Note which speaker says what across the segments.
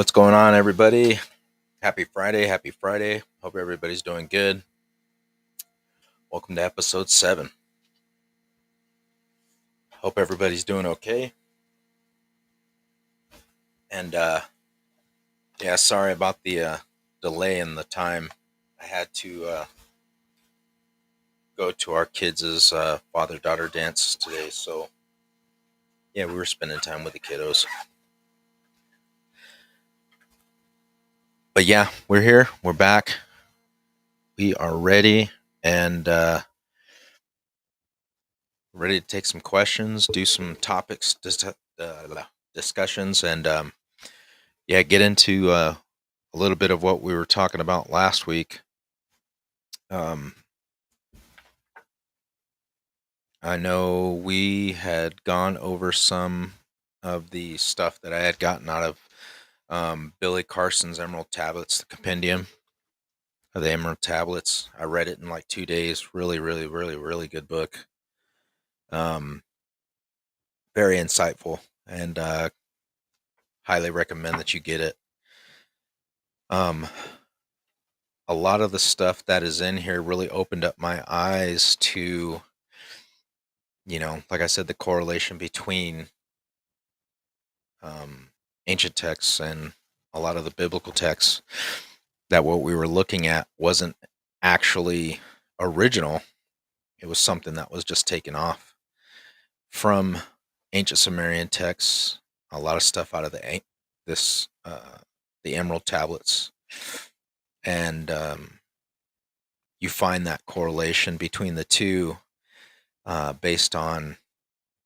Speaker 1: What's going on, everybody? Happy Friday. Happy Friday. Hope everybody's doing good. Welcome to episode 7. Hope everybody's doing okay. And, yeah, sorry about the delay in the time. I had to go to our kids' father daughter dance today. So, yeah, we were spending time with the kiddos. But, yeah, we're here. We're back. We are ready and ready to take some questions, do some topics, discussions, and yeah, get into a little bit of what we were talking about last week. Um, I know we had gone over some of the stuff that I had gotten out of Billy Carson's Emerald Tablets, the compendium of the Emerald Tablets. I read it in like 2 days. Really, really, really, really good book. Um, Very insightful, and highly recommend that you get it. Um, a lot of the stuff that is in here really opened up my eyes to, like I said, the correlation between um, ancient texts and a lot of the biblical texts, that what we were looking at wasn't actually original. It was something that was just taken off from ancient Sumerian texts. A lot of stuff out of the Emerald Tablets, and you find that correlation between the two based on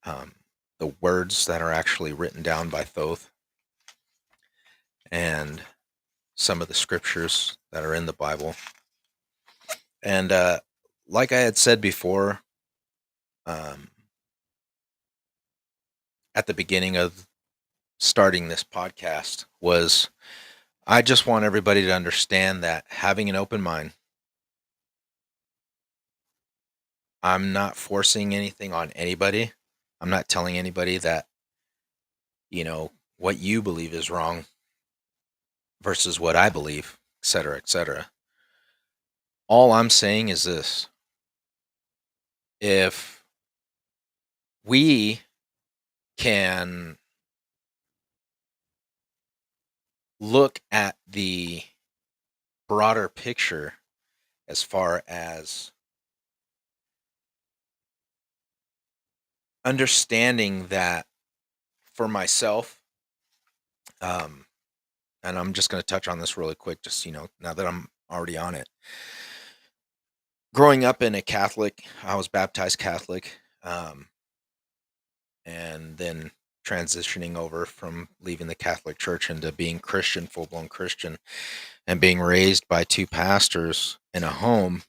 Speaker 1: um, the words that are actually written down by Thoth and some of the scriptures that are in the Bible. And like I had said before, um, at the beginning of starting this podcast, was I just want everybody to understand that having an open mind, I'm not forcing anything on anybody. I'm not telling anybody that, what you believe is wrong versus what I believe, et cetera, et cetera. All I'm saying is this: if we can look at the broader picture as far as understanding that for myself, um, and I'm just going to touch on this really quick, just, now that I'm already on it. Growing up in a Catholic, I was baptized Catholic, and then transitioning over from leaving the Catholic Church into being Christian, full blown Christian, and being raised by two pastors in a home.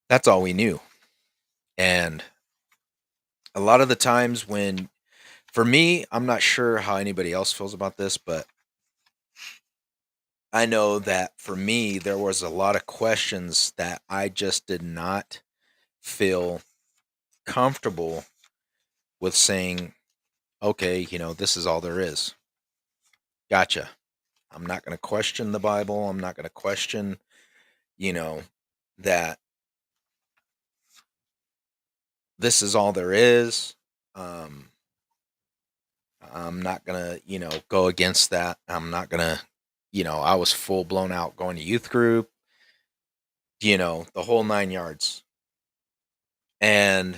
Speaker 1: That's all we knew. And a lot of the times for me, I'm not sure how anybody else feels about this, but I know that for me, there was a lot of questions that I just did not feel comfortable with saying, okay, this is all there is. Gotcha. I'm not going to question the Bible. I'm not going to question, that this is all there is. I'm not going to, go against that. I'm not going to, I was full blown out going to youth group, the whole 9 yards. And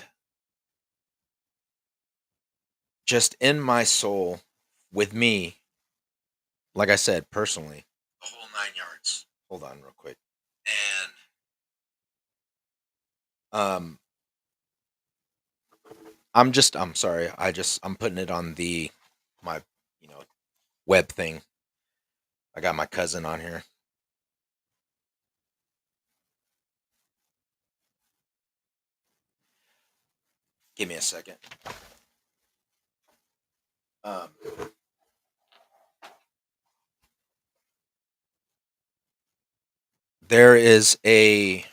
Speaker 1: just in my soul, with me, like I said, personally, the whole 9 yards. Hold on real quick. And I'm sorry. I'm putting it on my, web thing. I got my cousin on here. Give me a second. Um, there is there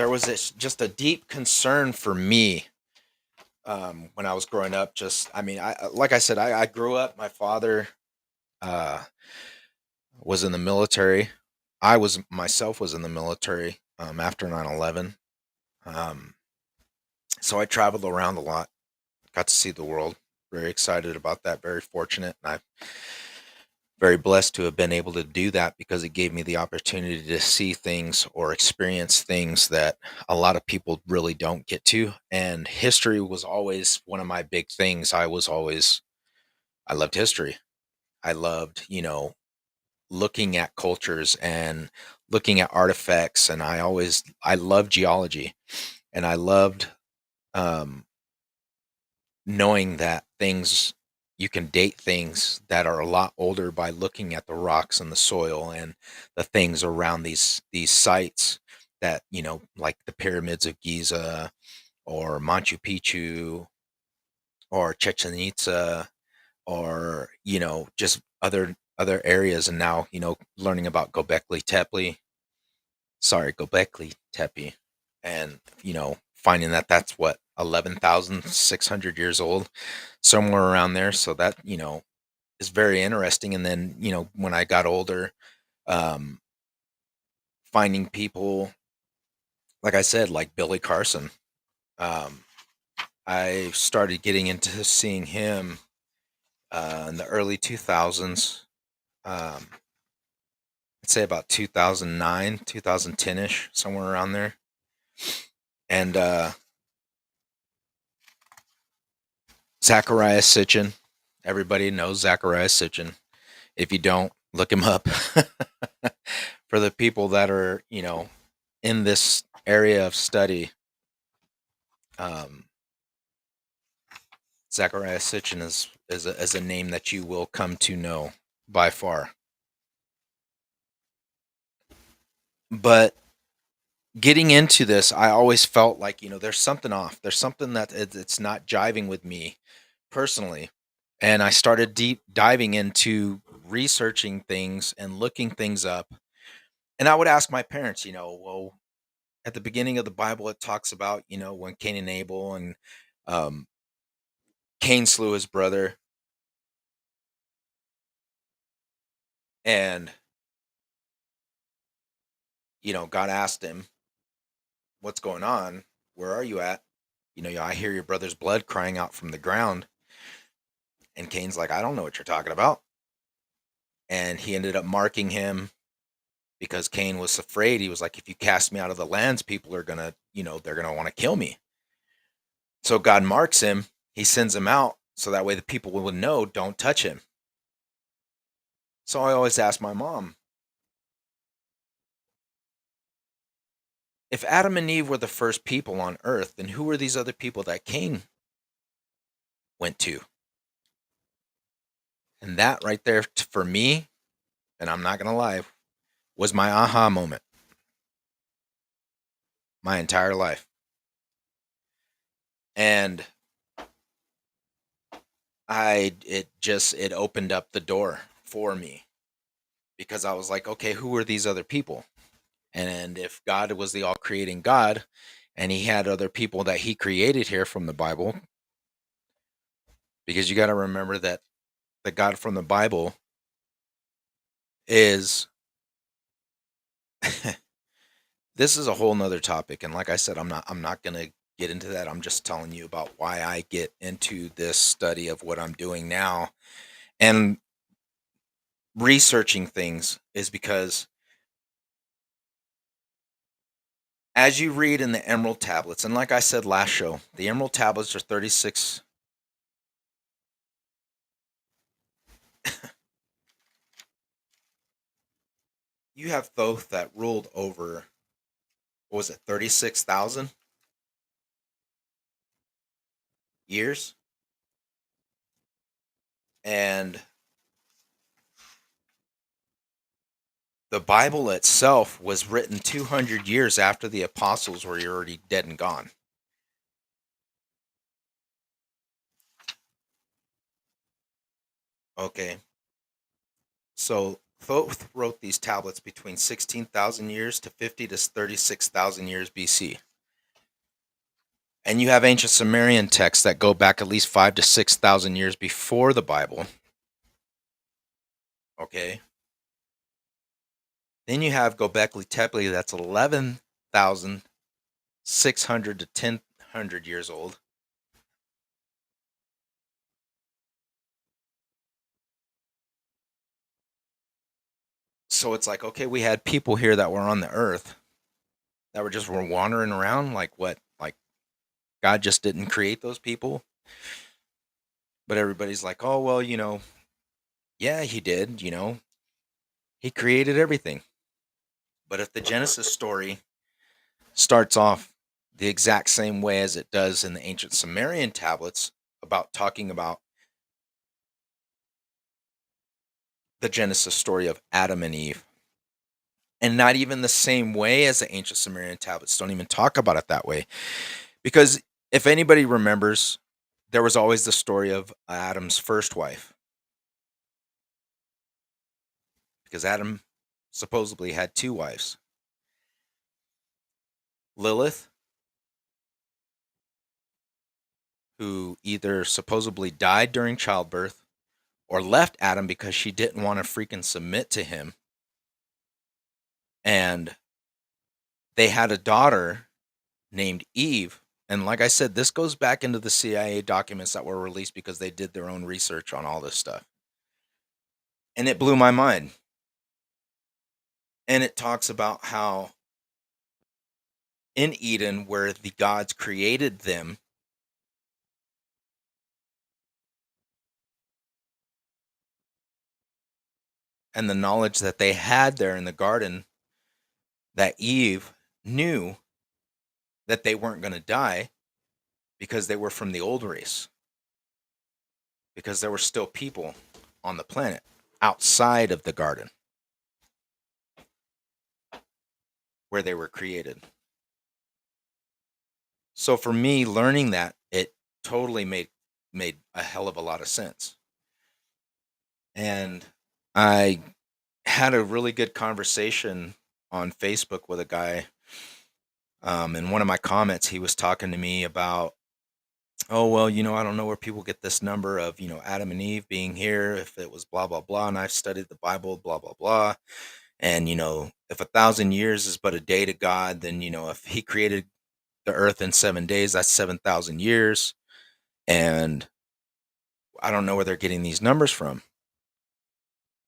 Speaker 1: was just a deep concern for me when I was growing up. Just, I mean, like I said, I grew up. My father uh, was in the military. I was myself was in the military after 9/11. Um, so I traveled around a lot, got to see the world. Very excited about that. Very fortunate, and I'm very blessed to have been able to do that because it gave me the opportunity to see things or experience things that a lot of people really don't get to. And history was always one of my big things. I loved history. I loved, looking at cultures and looking at artifacts. And I loved geology, and I loved um, knowing that things you can date things that are a lot older by looking at the rocks and the soil and the things around these sites that, like the pyramids of Giza or Machu Picchu or Chichen Itza, or just other areas. And now, learning about Gobekli Tepe, and finding that that's what 11,600 years old, somewhere around there. So that, is very interesting. And then, when I got older, um, finding people, like I said, like Billy Carson. Um, I started getting into seeing him in the early 2000s. Um, I'd say about 2009, 2010 ish, somewhere around there. And Zachariah Sitchin, everybody knows Zachariah Sitchin. If you don't, look him up. For the people that are, in this area of study, um, Zachariah Sitchin is a name that you will come to know by far. But getting into this, I always felt like, there's something off. There's something that it's not jiving with me personally. And I started deep diving into researching things and looking things up. And I would ask my parents, well, at the beginning of the Bible, it talks about, when Cain and Abel, and um, Cain slew his brother. And, God asked him, what's going on? Where are you at? I hear your brother's blood crying out from the ground. And Cain's like, I don't know what you're talking about. And he ended up marking him because Cain was afraid. He was like, if you cast me out of the lands, people are going to, they're going to want to kill me. So God marks him. He sends him out so that way the people will know, don't touch him. So I always ask my mom, if Adam and Eve were the first people on earth, then who were these other people that Cain went to? And that right there, for me, and I'm not going to lie, was my aha moment my entire life. And it opened up the door for me, because I was like, okay, who are these other people? And if God was the all creating God, and he had other people that he created here from the Bible, because you got to remember that the God from the Bible is this is a whole nother topic. And like I said, I'm not going to get into that. I'm just telling you about why I get into this study of what I'm doing now and researching things, is because as you read in the Emerald Tablets, and like I said last show, the Emerald Tablets are 36. You have Thoth that ruled over, what was it, 36,000 years? And the Bible itself was written 200 years after the apostles were already dead and gone. Okay. So Thoth wrote these tablets between 16,000 years to 50 to 36,000 years BC. And you have ancient Sumerian texts that go back at least 5 to 6,000 years before the Bible. Okay. Then you have Göbekli Tepe that's 11,600 to 1000 years old. So it's like, okay, we had people here that were on the earth that were wandering around. Like what? Like God just didn't create those people? But everybody's like, oh, well, yeah, he did, he created everything. But if the Genesis story starts off the exact same way as it does in the ancient Sumerian tablets, about talking about the Genesis story of Adam and Eve, and not even the same way as the ancient Sumerian tablets don't even talk about it that way. Because if anybody remembers, there was always the story of Adam's first wife, because Adam supposedly had two wives, Lilith, who either supposedly died during childbirth or left Adam because she didn't want to freaking submit to him. And they had a daughter named Eve. And like I said, this goes back into the CIA documents that were released because they did their own research on all this stuff. And it blew my mind. And it talks about how in Eden, where the gods created them, and the knowledge that they had there in the garden, that Eve knew that they weren't going to die because they were from the old race, because there were still people on the planet outside of the garden where they were created. So for me, learning that, it totally made a hell of a lot of sense. And I had a really good conversation on Facebook with a guy. In one of my comments, he was talking to me about, oh, well, I don't know where people get this number of, Adam and Eve being here, if it was blah, blah, blah. And I've studied the Bible, blah, blah, blah. And, if 1,000 years is but a day to God, then, if he created the earth in 7 days, that's 7,000 years. And I don't know where they're getting these numbers from.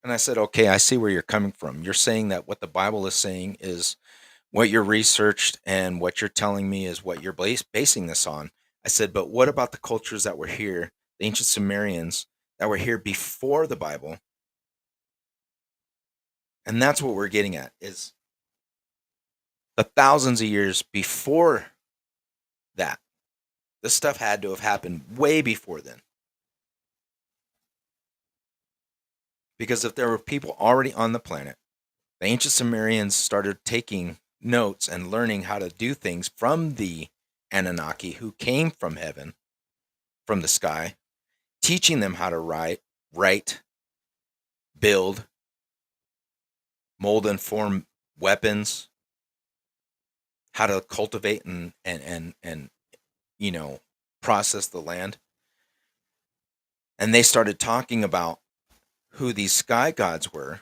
Speaker 1: And I said, okay, I see where you're coming from. You're saying that what the Bible is saying is what you're researched, and what you're telling me is what you're basing this on. I said, but what about the cultures that were here, the ancient Sumerians that were here before the Bible? And that's what we're getting at, is the thousands of years before that. This stuff had to have happened way before then. Because if there were people already on the planet, the ancient Sumerians started taking notes and learning how to do things from the Anunnaki, who came from heaven, from the sky, teaching them how to write, build, mold and form weapons, how to cultivate and process the land. And they started talking about who these sky gods were.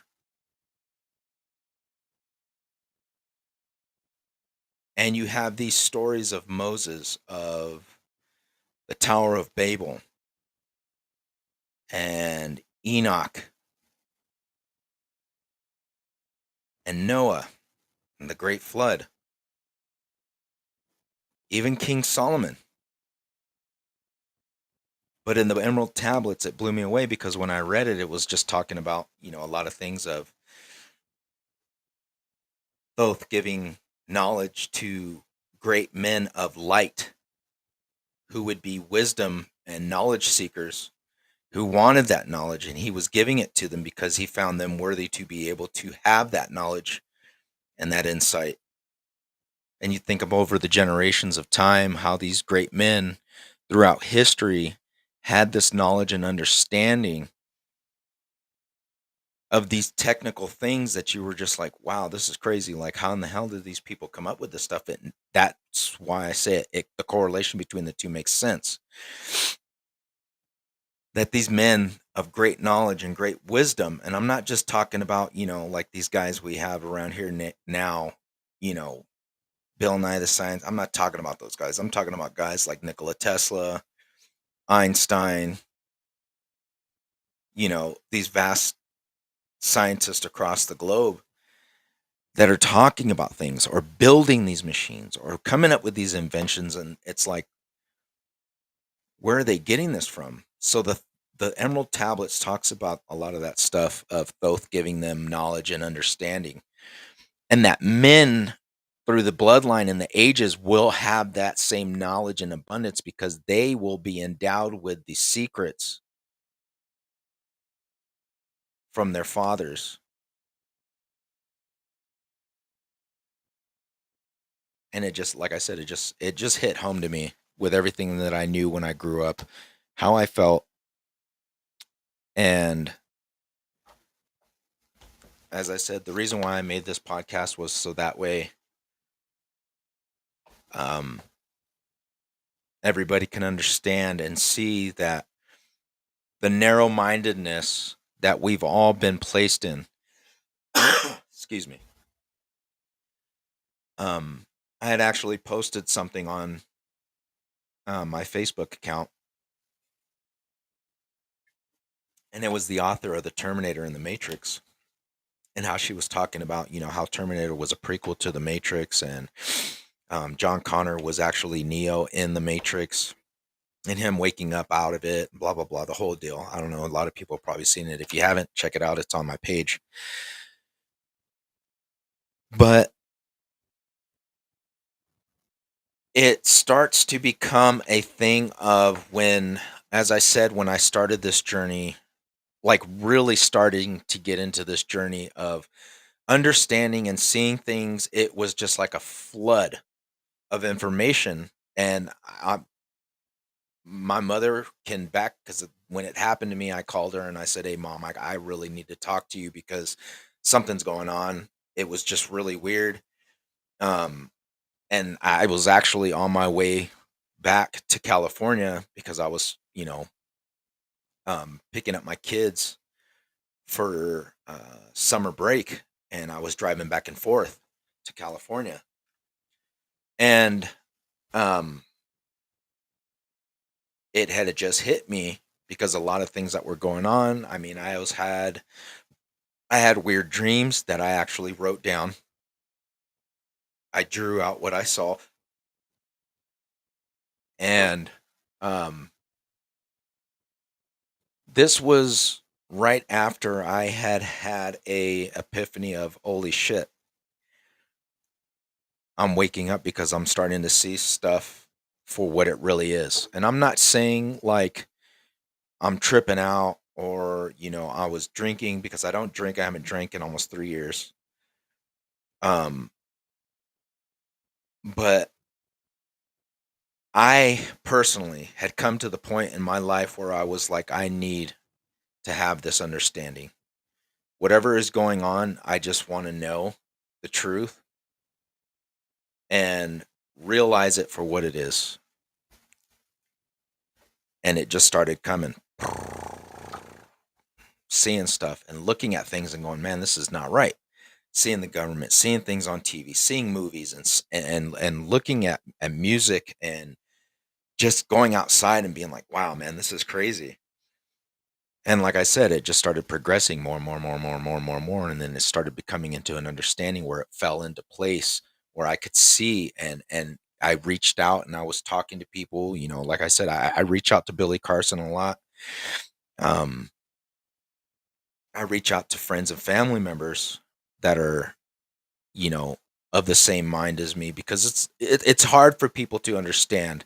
Speaker 1: And you have these stories of Moses, of the Tower of Babel, and Enoch, and Noah, and the Great Flood, even King Solomon. But in the Emerald Tablets, it blew me away, because when I read it, it was just talking about, a lot of things of both giving knowledge to great men of light who would be wisdom and knowledge seekers, who wanted that knowledge, and he was giving it to them because he found them worthy to be able to have that knowledge and that insight. And you think of over the generations of time, how these great men throughout history had this knowledge and understanding of these technical things that you were just like, wow, this is crazy. Like, how in the hell did these people come up with this stuff? And that's why I say the correlation between the two makes sense. That these men of great knowledge and great wisdom, and I'm not just talking about, like these guys we have around here now, you know, Bill Nye the Science. I'm not talking about those guys. I'm talking about guys like Nikola Tesla, Einstein, these vast scientists across the globe that are talking about things or building these machines or coming up with these inventions. And it's like, where are they getting this from? So the Emerald Tablets talks about a lot of that stuff of Thoth giving them knowledge and understanding, and that men through the bloodline and the ages will have that same knowledge and abundance because they will be endowed with the secrets from their fathers. And it just, like I said, it just hit home to me with everything that I knew when I grew up, how I felt. And as I said, the reason why I made this podcast was so that way um, everybody can understand and see that the narrow mindedness that we've all been placed in. Excuse me. I had actually posted something on my Facebook account, and it was the author of The Terminator and the Matrix, and how she was talking about, how Terminator was a prequel to the Matrix, and John Connor was actually Neo in the Matrix, and him waking up out of it, blah blah blah, the whole deal. I don't know. A lot of people have probably seen it. If you haven't, check it out. It's on my page. But it starts to become a thing of when, as I said, when I started this journey, like really starting to get into this journey of understanding and seeing things, it was just like a flood of information. And my mother can back, because when it happened to me, I called her and I said, "Hey, mom, I really need to talk to you because something's going on." It was just really weird. Um, and I was actually on my way back to California because I was, picking up my kids for summer break, and I was driving back and forth to California. And um, it had just hit me because a lot of things that were going on. I mean, I had weird dreams that I actually wrote down. I drew out what I saw, and um, this was right after I had had a epiphany of holy shit. I'm waking up because I'm starting to see stuff for what it really is. And I'm not saying like I'm tripping out or, I was drinking, because I don't drink. I haven't drank in almost 3 years. Um, but I personally had come to the point in my life where I was like, I need to have this understanding. Whatever is going on, I just want to know the truth and realize it for what it is. And it just started coming, seeing stuff and looking at things and going, man, this is not right. Seeing the government, seeing things on TV, seeing movies, and looking at music, and just going outside and being like, wow, man, this is crazy. And like I said, it just started progressing more and more and more and more and more and more and more. And then it started becoming into an understanding where it fell into place where I could see, and I reached out and I was talking to people, like I said, I reach out to Billy Carson a lot. Um, I reach out to friends and family members that are, you know, of the same mind as me, because it's hard for people to understand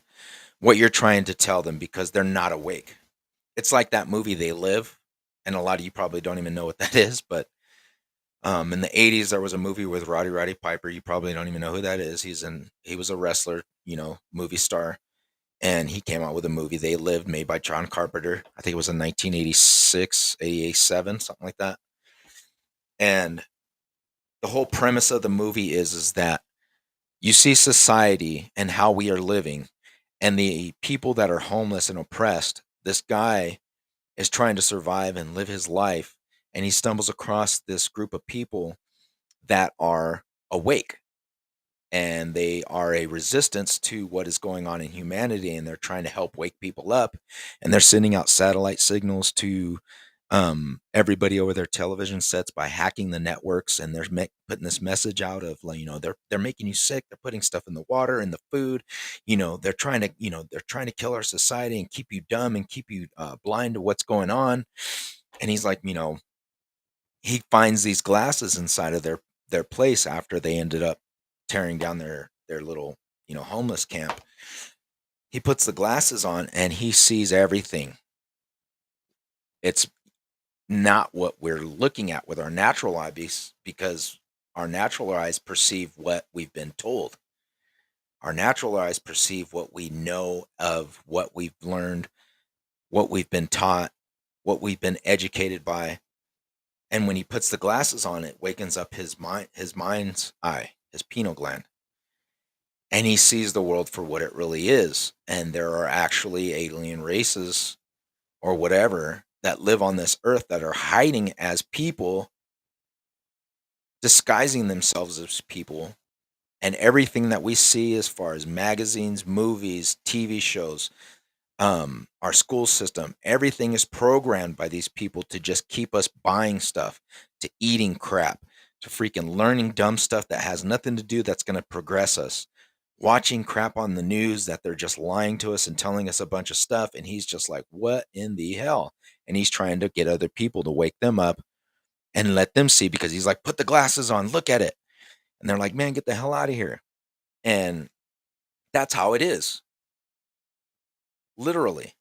Speaker 1: what you're trying to tell them because they're not awake. It's like that movie They Live, and a lot of you probably don't even know what that is, but in the 80s there was a movie with Roddy Piper. You probably don't even know who that is. He was a wrestler, movie star, and he came out with a movie They Lived, made by John Carpenter. I think it was in 1986, 87, something like that. And the whole premise of the movie is that you see society and how we are living and the people that are homeless and oppressed. This guy is trying to survive and live his life, and he stumbles across this group of people that are awake, and they are a resistance to what is going on in humanity, and they're trying to help wake people up, and they're sending out satellite signals to everybody over their television sets by hacking the networks, and they're putting this message out of, like, they're making you sick, they're putting stuff in the water and the food, they're trying to they're trying to kill our society and keep you dumb and keep you blind to what's going on. And he's like, he finds these glasses inside of their place after they ended up tearing down their little, homeless camp. He puts the glasses on and he sees everything. It's not what we're looking at with our natural eyes, because our natural eyes perceive what we've been told. Our natural eyes perceive what we know of, what we've learned, what we've been taught, what we've been educated by. And when he puts the glasses on, it wakens up his mind's eye, his pineal gland. And he sees the world for what it really is. And there are actually alien races or whatever that live on this earth that are hiding as people, disguising themselves as people. And everything that we see as far as magazines, movies, TV shows, our school system, everything is programmed by these people to just keep us buying stuff, to eating crap, to freaking learning dumb stuff that has nothing to do, that's going to progress us, watching crap on the news that they're just lying to us and telling us a bunch of stuff. And he's just like, what in the hell? And he's trying to get other people to wake them up and let them see, because he's like, put the glasses on, look at it. And they're like, man, get the hell out of here. And that's how it is, literally.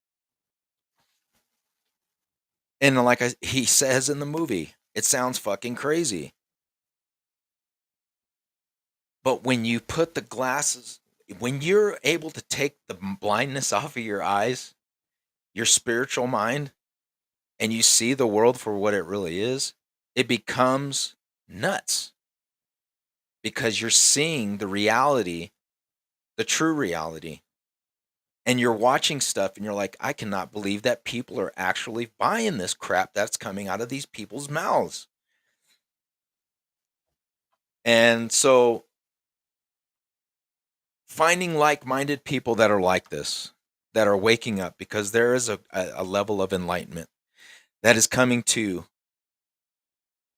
Speaker 1: And like he says in the movie, it sounds fucking crazy. But when you put the glasses, when you're able to take the blindness off of your eyes, your spiritual mind, and you see the world for what it really is, it becomes nuts, because you're seeing the reality, the true reality. And you're watching stuff and you're like, I cannot believe that people are actually buying this crap that's coming out of these people's mouths. And so finding like-minded people that are like this, that are waking up, because there is a level of enlightenment that is coming to.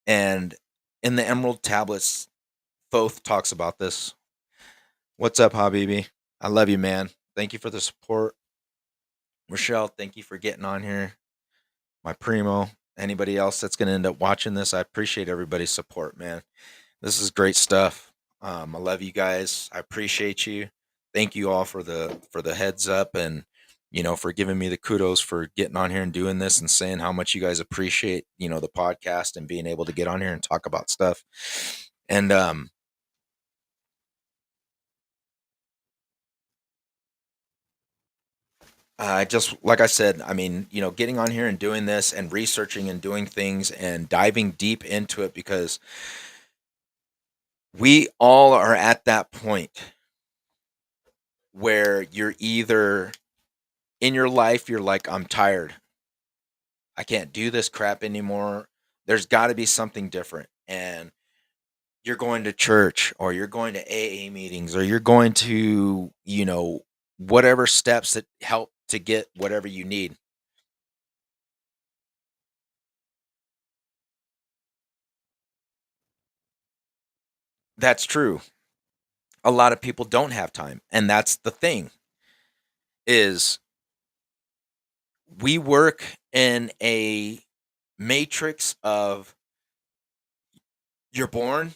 Speaker 1: And in the Emerald Tablets, Thoth talks about this. What's up, Habibi? I love you, man. Thank you for the support. Rochelle, thank you for getting on here. My primo, anybody else that's going to end up watching this, I appreciate everybody's support, man. This is great stuff. I love you guys. I appreciate you. Thank you all for the heads up, and for giving me the kudos for getting on here and doing this and saying how much you guys appreciate the podcast and being able to get on here and talk about stuff. And I just, like I said, I mean, getting on here and doing this and researching and doing things and diving deep into it, because we all are at that point where you're either in your life, you're like, I'm tired. I can't do this crap anymore. There's got to be something different. And you're going to church, or you're going to AA meetings, or you're going to, whatever steps that help to get whatever you need. That's true. A lot of people don't have time. And that's the thing, is we work in a matrix of, you're born,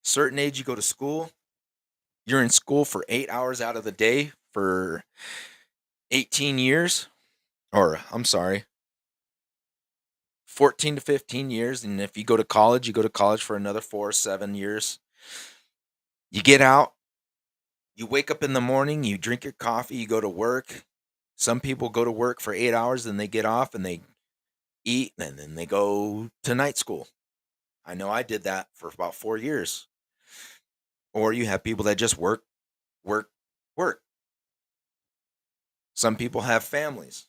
Speaker 1: certain age, you go to school, you're in school for 8 hours out of the day for 18 years, or I'm sorry, 14 to 15 years. And if you go to college, you go to college for another 4 or 7 years. You get out, you wake up in the morning, you drink your coffee, you go to work. Some people go to work for 8 hours, then they get off and they eat, and then they go to night school. I know I did that for about 4 years. Or you have people that just work, work, work. Some people have families.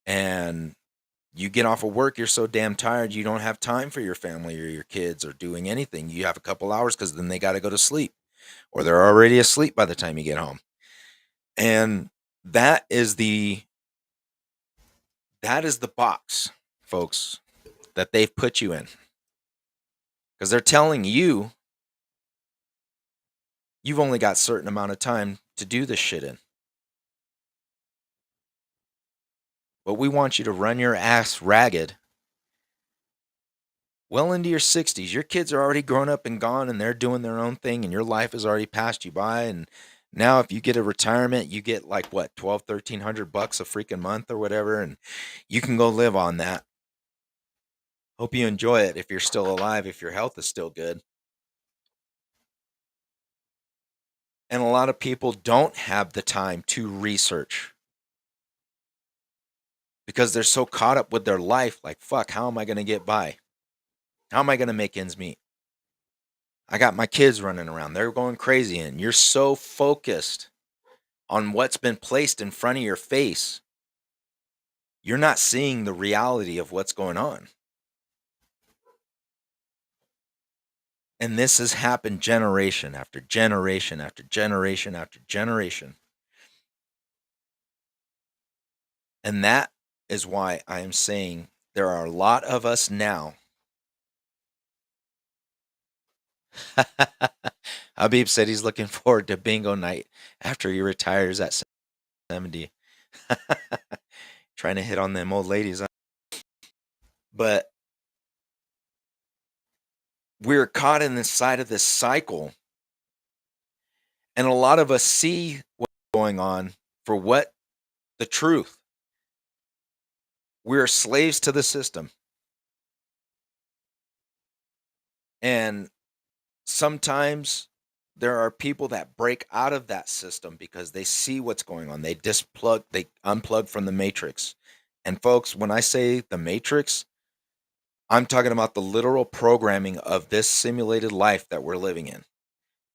Speaker 1: And you get off of work, you're so damn tired, you don't have time for your family or your kids or doing anything. You have a couple hours because then they got to go to sleep or they're already asleep by the time you get home. And that is the that is the box, folks, that they've put you in. Because they're telling you you've only got a certain amount of time to do this shit in. But we want you to run your ass ragged well into your 60s. Your kids are already grown up and gone and they're doing their own thing and your life has already passed you by. And now if you get a retirement, you get like what, 1,200 $1,300 a freaking month or whatever, and you can go live on that. Hope you enjoy it if you're still alive, if your health is still good. And a lot of people don't have the time to research because they're so caught up with their life. Like, fuck, how am I going to get by? How am I going to make ends meet? I got my kids running around. They're going crazy. And you're so focused on what's been placed in front of your face. You're not seeing the reality of what's going on. And this has happened generation after generation after generation after generation. And that is why I am saying there are a lot of us now. Habib said he's looking forward to bingo night after he retires at 70. Trying to hit on them old ladies. But we're caught in the side of this cycle. And a lot of us see what's going on for what the truth. We're slaves to the system. And sometimes there are people that break out of that system because they see what's going on. They unplug from the matrix. And folks, when I say the matrix, I'm talking about the literal programming of this simulated life that we're living in.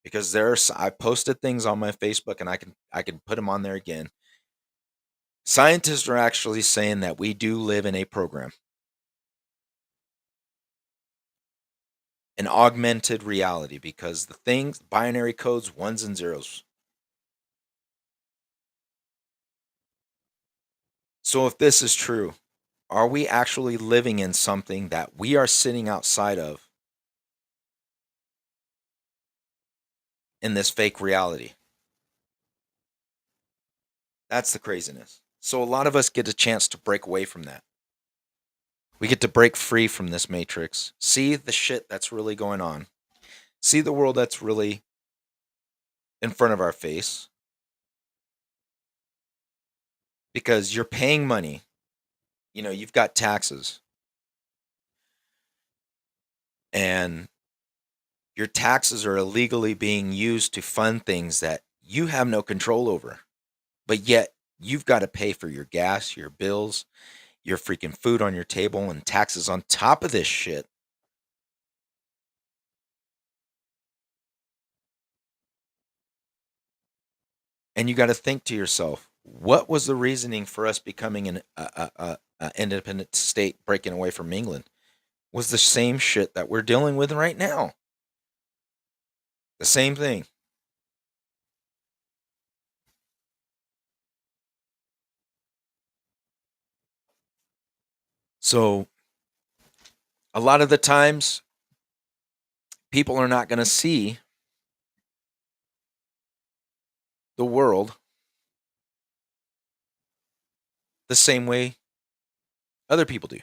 Speaker 1: Because I posted things on my Facebook and I can put them on there again. Scientists are actually saying that we do live in a program. An augmented reality, because the things, binary codes, ones and zeros. So if this is true, are we actually living in something that we are sitting outside of in this fake reality? That's the craziness. So a lot of us get a chance to break away from that. We get to break free from this matrix, see the shit that's really going on, see the world that's really in front of our face, because you're paying money. You know, you've got taxes, and your taxes are illegally being used to fund things that you have no control over. But yet, you've got to pay for your gas, your bills, your freaking food on your table, and taxes on top of this shit. And you got to think to yourself, what was the reasoning for us becoming an independent state, breaking away from England? Was the same shit that we're dealing with right now. The same thing. So, a lot of the times, people are not going to see the world the same way other people do.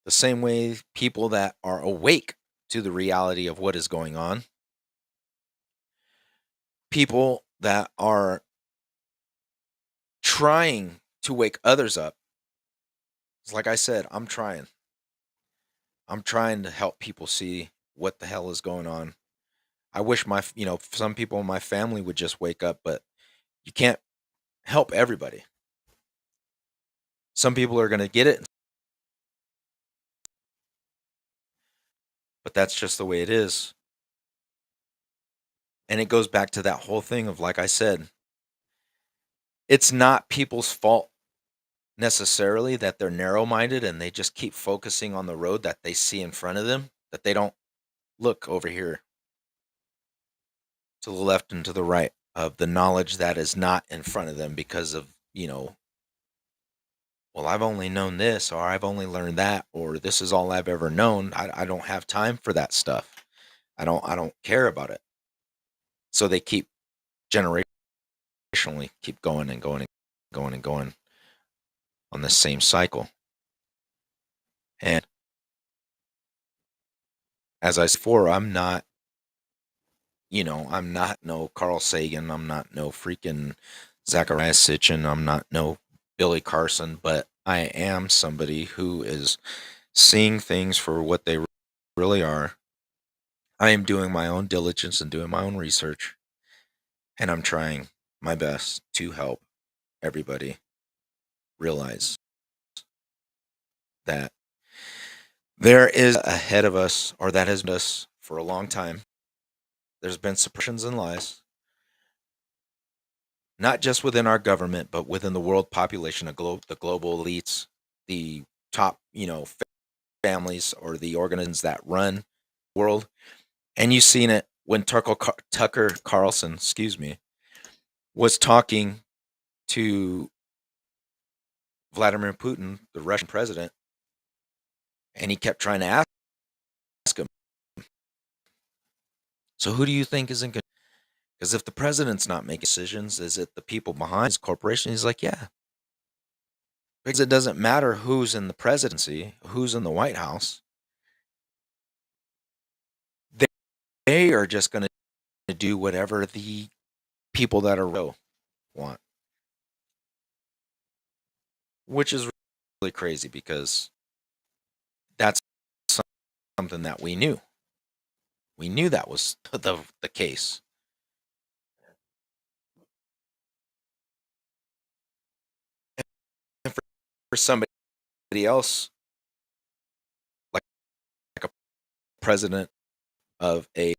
Speaker 1: The same way people that are awake to the reality of what is going on, people that are trying to wake others up. It's like I said, I'm trying. I'm trying to help people see what the hell is going on. I wish some people in my family would just wake up, but you can't help everybody. Some people are going to get it but that's just the way it is. And it goes back to that whole thing of, like I said, it's not people's fault necessarily that they're narrow minded and they just keep focusing on the road that they see in front of them, that they don't look over here to the left and to the right of the knowledge that is not in front of them because of, well, I've only known this, or I've only learned that, or this is all I've ever known. I don't have time for that stuff. I don't care about it. So they keep generationally keep going and going and going and going on the same cycle. And as I said before, I'm not no Carl Sagan. I'm not no freaking Zachariah Sitchin. I'm not no Billy Carson, but I am somebody who is seeing things for what they really are. I am doing my own diligence and doing my own research, and I'm trying my best to help everybody realize that there is ahead of us, or that has been us for a long time. There's been suppressions and lies, not just within our government, but within the world population, the global elites, the top, families or the organizations that run the world. And you've seen it when Tucker Carlson, excuse me, was talking to Vladimir Putin, the Russian president, and he kept trying to ask him, so who do you think is in control? Because if the president's not making decisions, is it the people behind his corporation? He's like, yeah. Because it doesn't matter who's in the presidency, who's in the White House. They, they are just going to do whatever the people that are want, which is really crazy because that's something that we knew. We knew that was the case. And for somebody else, like a president of a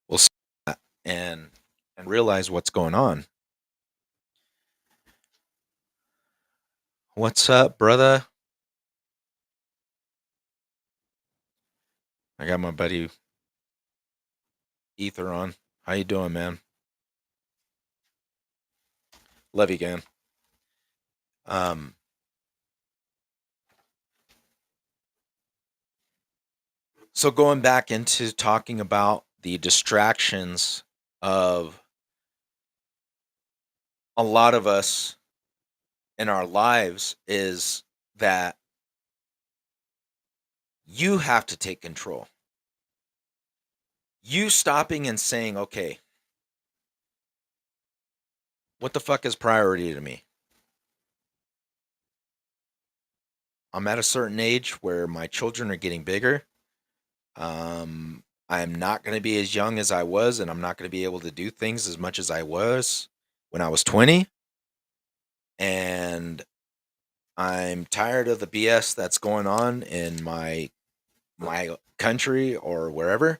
Speaker 1: will see that and realize what's going on. What's up, brother? I got my buddy Ether on. How you doing, man? Love you again. Um, so going back into talking about the distractions of a lot of us in our lives is that you have to take control. You stopping and saying, okay, what the fuck is priority to me? I'm at a certain age where my children are getting bigger. I'm not going to be as young as I was, and I'm not going to be able to do things as much as I was when I was 20. And I'm tired of the BS that's going on in my country or wherever,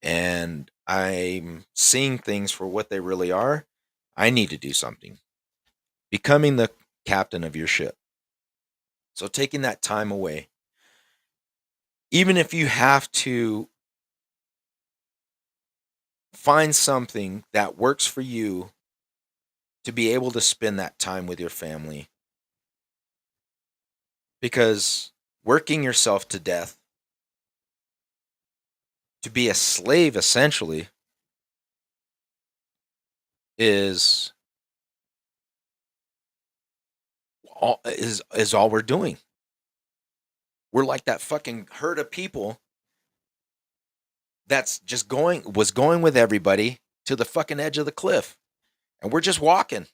Speaker 1: and I'm seeing things for what they really are. I need to do something. Becoming the captain of your ship. So taking that time away, even if you have to find something that works for you to be able to spend that time with your family, because working yourself to death to be a slave essentially is all we're doing. We're like that fucking herd of people that's just going with everybody to the fucking edge of the cliff, and we're just walking.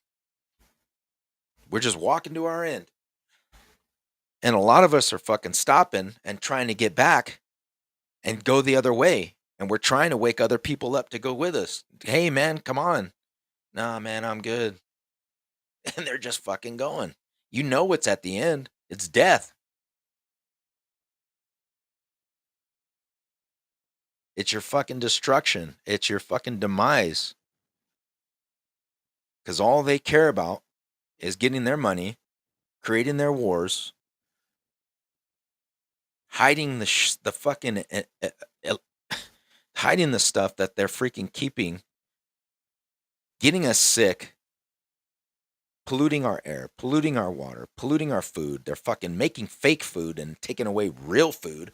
Speaker 1: We're just walking to our end. And a lot of us are fucking stopping and trying to get back and go the other way. And we're trying to wake other people up to go with us. Hey, man, come on. Nah, man, I'm good. And they're just fucking going. You know what's at the end. It's death. It's your fucking destruction. It's your fucking demise. Because all they care about is getting their money, creating their wars, hiding the fucking uh, hiding the stuff that they're freaking keeping, getting us sick, polluting our air, polluting our water, polluting our food. They're fucking making fake food and taking away real food.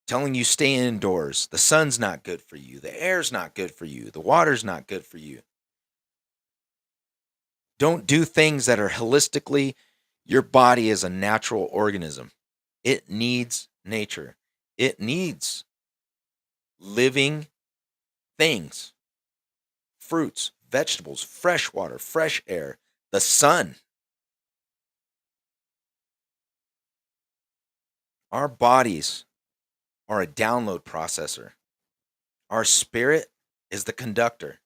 Speaker 1: Telling you stay indoors. The sun's not good for you. The air's not good for you. The water's not good for you. Don't do things that are holistically. Your body is a natural organism. It needs nature. It needs living things, fruits, vegetables, fresh water, fresh air, the sun. Our bodies are a download processor. Our spirit is the conductor.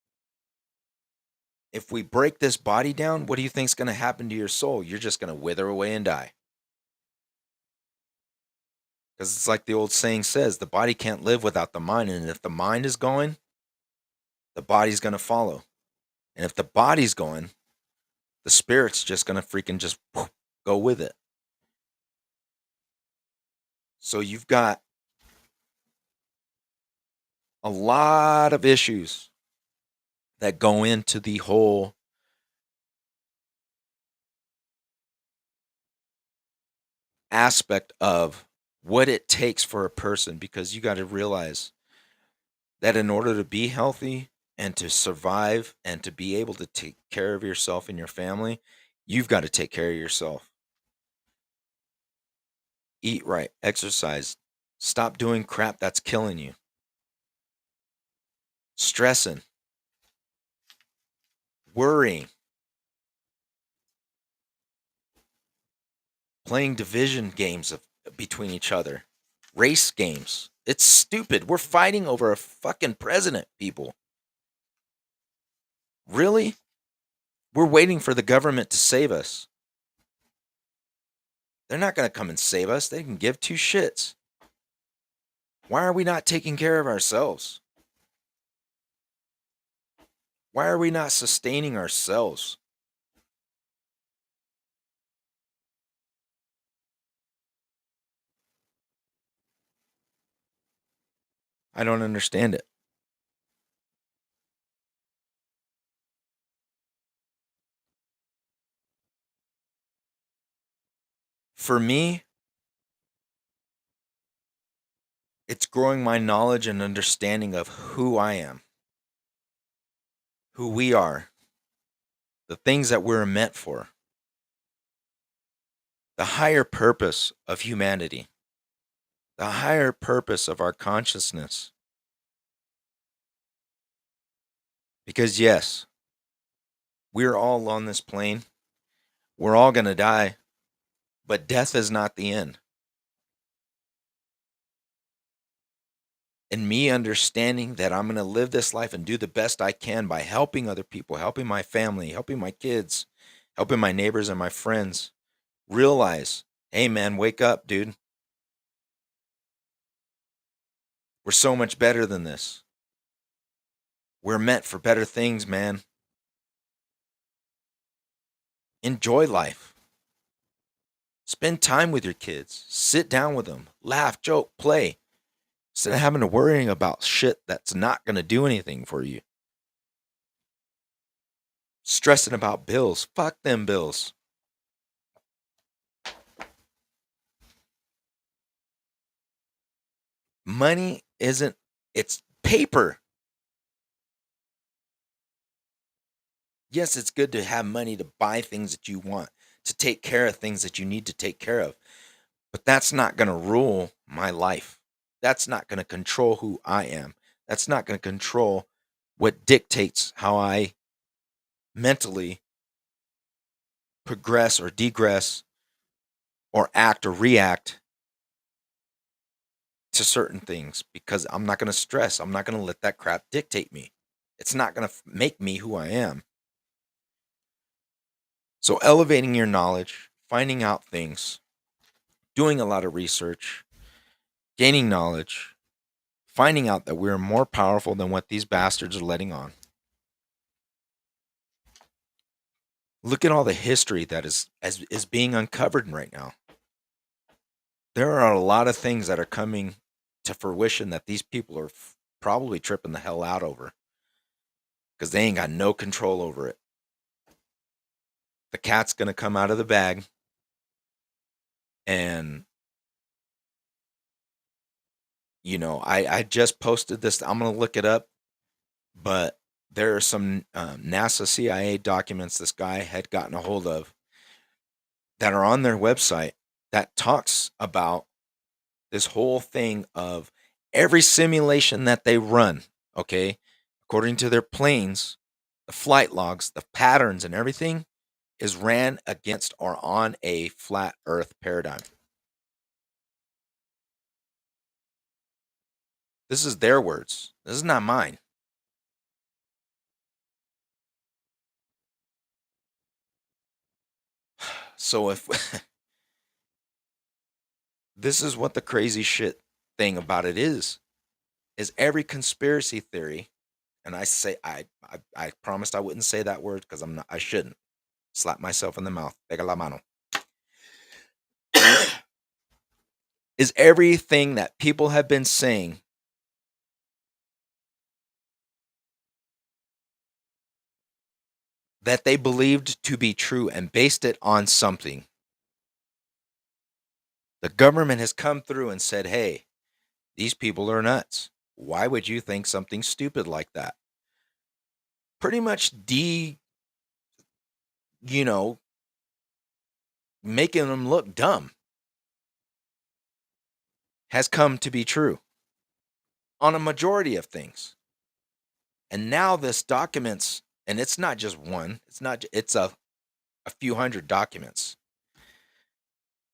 Speaker 1: If we break this body down, what do you think is going to happen to your soul? You're just going to wither away and die. Because it's like the old saying says, the body can't live without the mind. And if the mind is going, the body's going to follow. And if the body's going, the spirit's just going to freaking just go with it. So you've got a lot of issues that go into the whole aspect of what it takes for a person, because you got to realize that in order to be healthy and to survive and to be able to take care of yourself and your family, you've got to take care of yourself. Eat right, exercise, stop doing crap that's killing you, stressing, worrying, playing division games between each other, race games. It's stupid. We're fighting over a fucking president, people. Really? We're waiting for the government to save us. They're not going to come and save us. They can give two shits. Why are we not taking care of ourselves? Why are we not sustaining ourselves? I don't understand it. For me, it's growing my knowledge and understanding of who I am, who we are, the things that we're meant for, the higher purpose of humanity, the higher purpose of our consciousness. Because, yes, we're all on this plane. We're all going to die, but death is not the end. And me understanding that I'm going to live this life and do the best I can by helping other people, helping my family, helping my kids, helping my neighbors and my friends realize, hey, man, wake up, dude. We're so much better than this. We're meant for better things, man. Enjoy life. Spend time with your kids. Sit down with them. Laugh, joke, play. Instead of having to worrying about shit that's not going to do anything for you. Stressing about bills. Fuck them bills. Money isn't, it's paper. Yes, it's good to have money to buy things that you want, to take care of things that you need to take care of. But that's not going to rule my life. That's not going to control who I am. That's not going to control what dictates how I mentally progress or degress or act or react to certain things because I'm not going to stress. I'm not going to let that crap dictate me. It's not going to make me who I am. So, elevating your knowledge, finding out things, doing a lot of research, gaining knowledge, finding out that we're more powerful than what these bastards are letting on. Look at all the history that is being uncovered right now. There are a lot of things that are coming to fruition that these people are probably tripping the hell out over because they ain't got no control over it. The cat's going to come out of the bag, and I just posted this. I'm going to look it up, but there are some NASA CIA documents this guy had gotten a hold of that are on their website that talks about this whole thing of every simulation that they run, okay, according to their planes, the flight logs, the patterns, and everything is ran against or on a flat Earth paradigm. This is their words. This is not mine. So if this is what the crazy shit thing about it is every conspiracy theory, and I promised I wouldn't say that word because I shouldn't. Slap myself in the mouth. Pega la mano. Is everything that people have been saying that they believed to be true and based it on something. The government has come through and said, hey, these people are nuts. Why would you think something stupid like that? Pretty much making them look dumb has come to be true on a majority of things. And now this documents, and it's not just one, it's a few hundred documents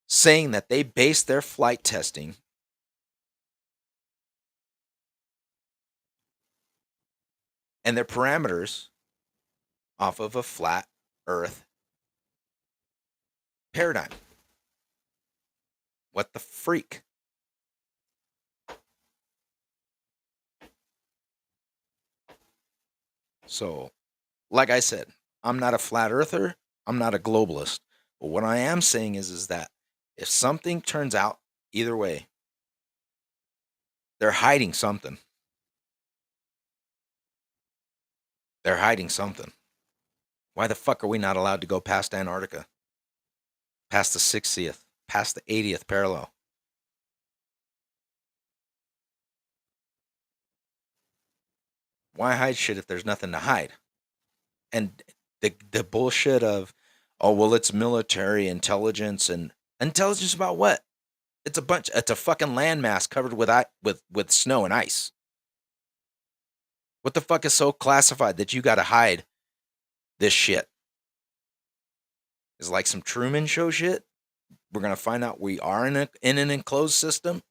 Speaker 1: saying that they base their flight testing and their parameters off of a flat Earth paradigm. What the freak? So, like I said, I'm not a flat earther, I'm not a globalist. But what I am saying is that if something turns out either way, they're hiding something. They're hiding something. Why the fuck are we not allowed to go past Antarctica? Past the 60th, past the 80th parallel? Why hide shit if there's nothing to hide? And the bullshit of, oh well, it's military intelligence, and intelligence about what? It's a fucking landmass covered with snow and ice. What the fuck is so classified that you got to hide this shit? Is like some Truman Show shit? We're gonna find out we are in an enclosed system.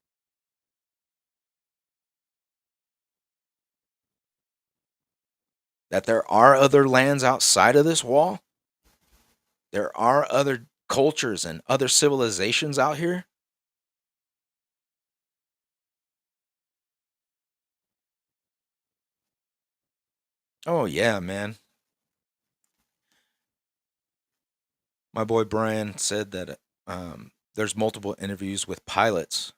Speaker 1: That there are other lands outside of this wall. There are other cultures and other civilizations out here. Oh yeah, man. My boy Brian said that there's multiple interviews with pilots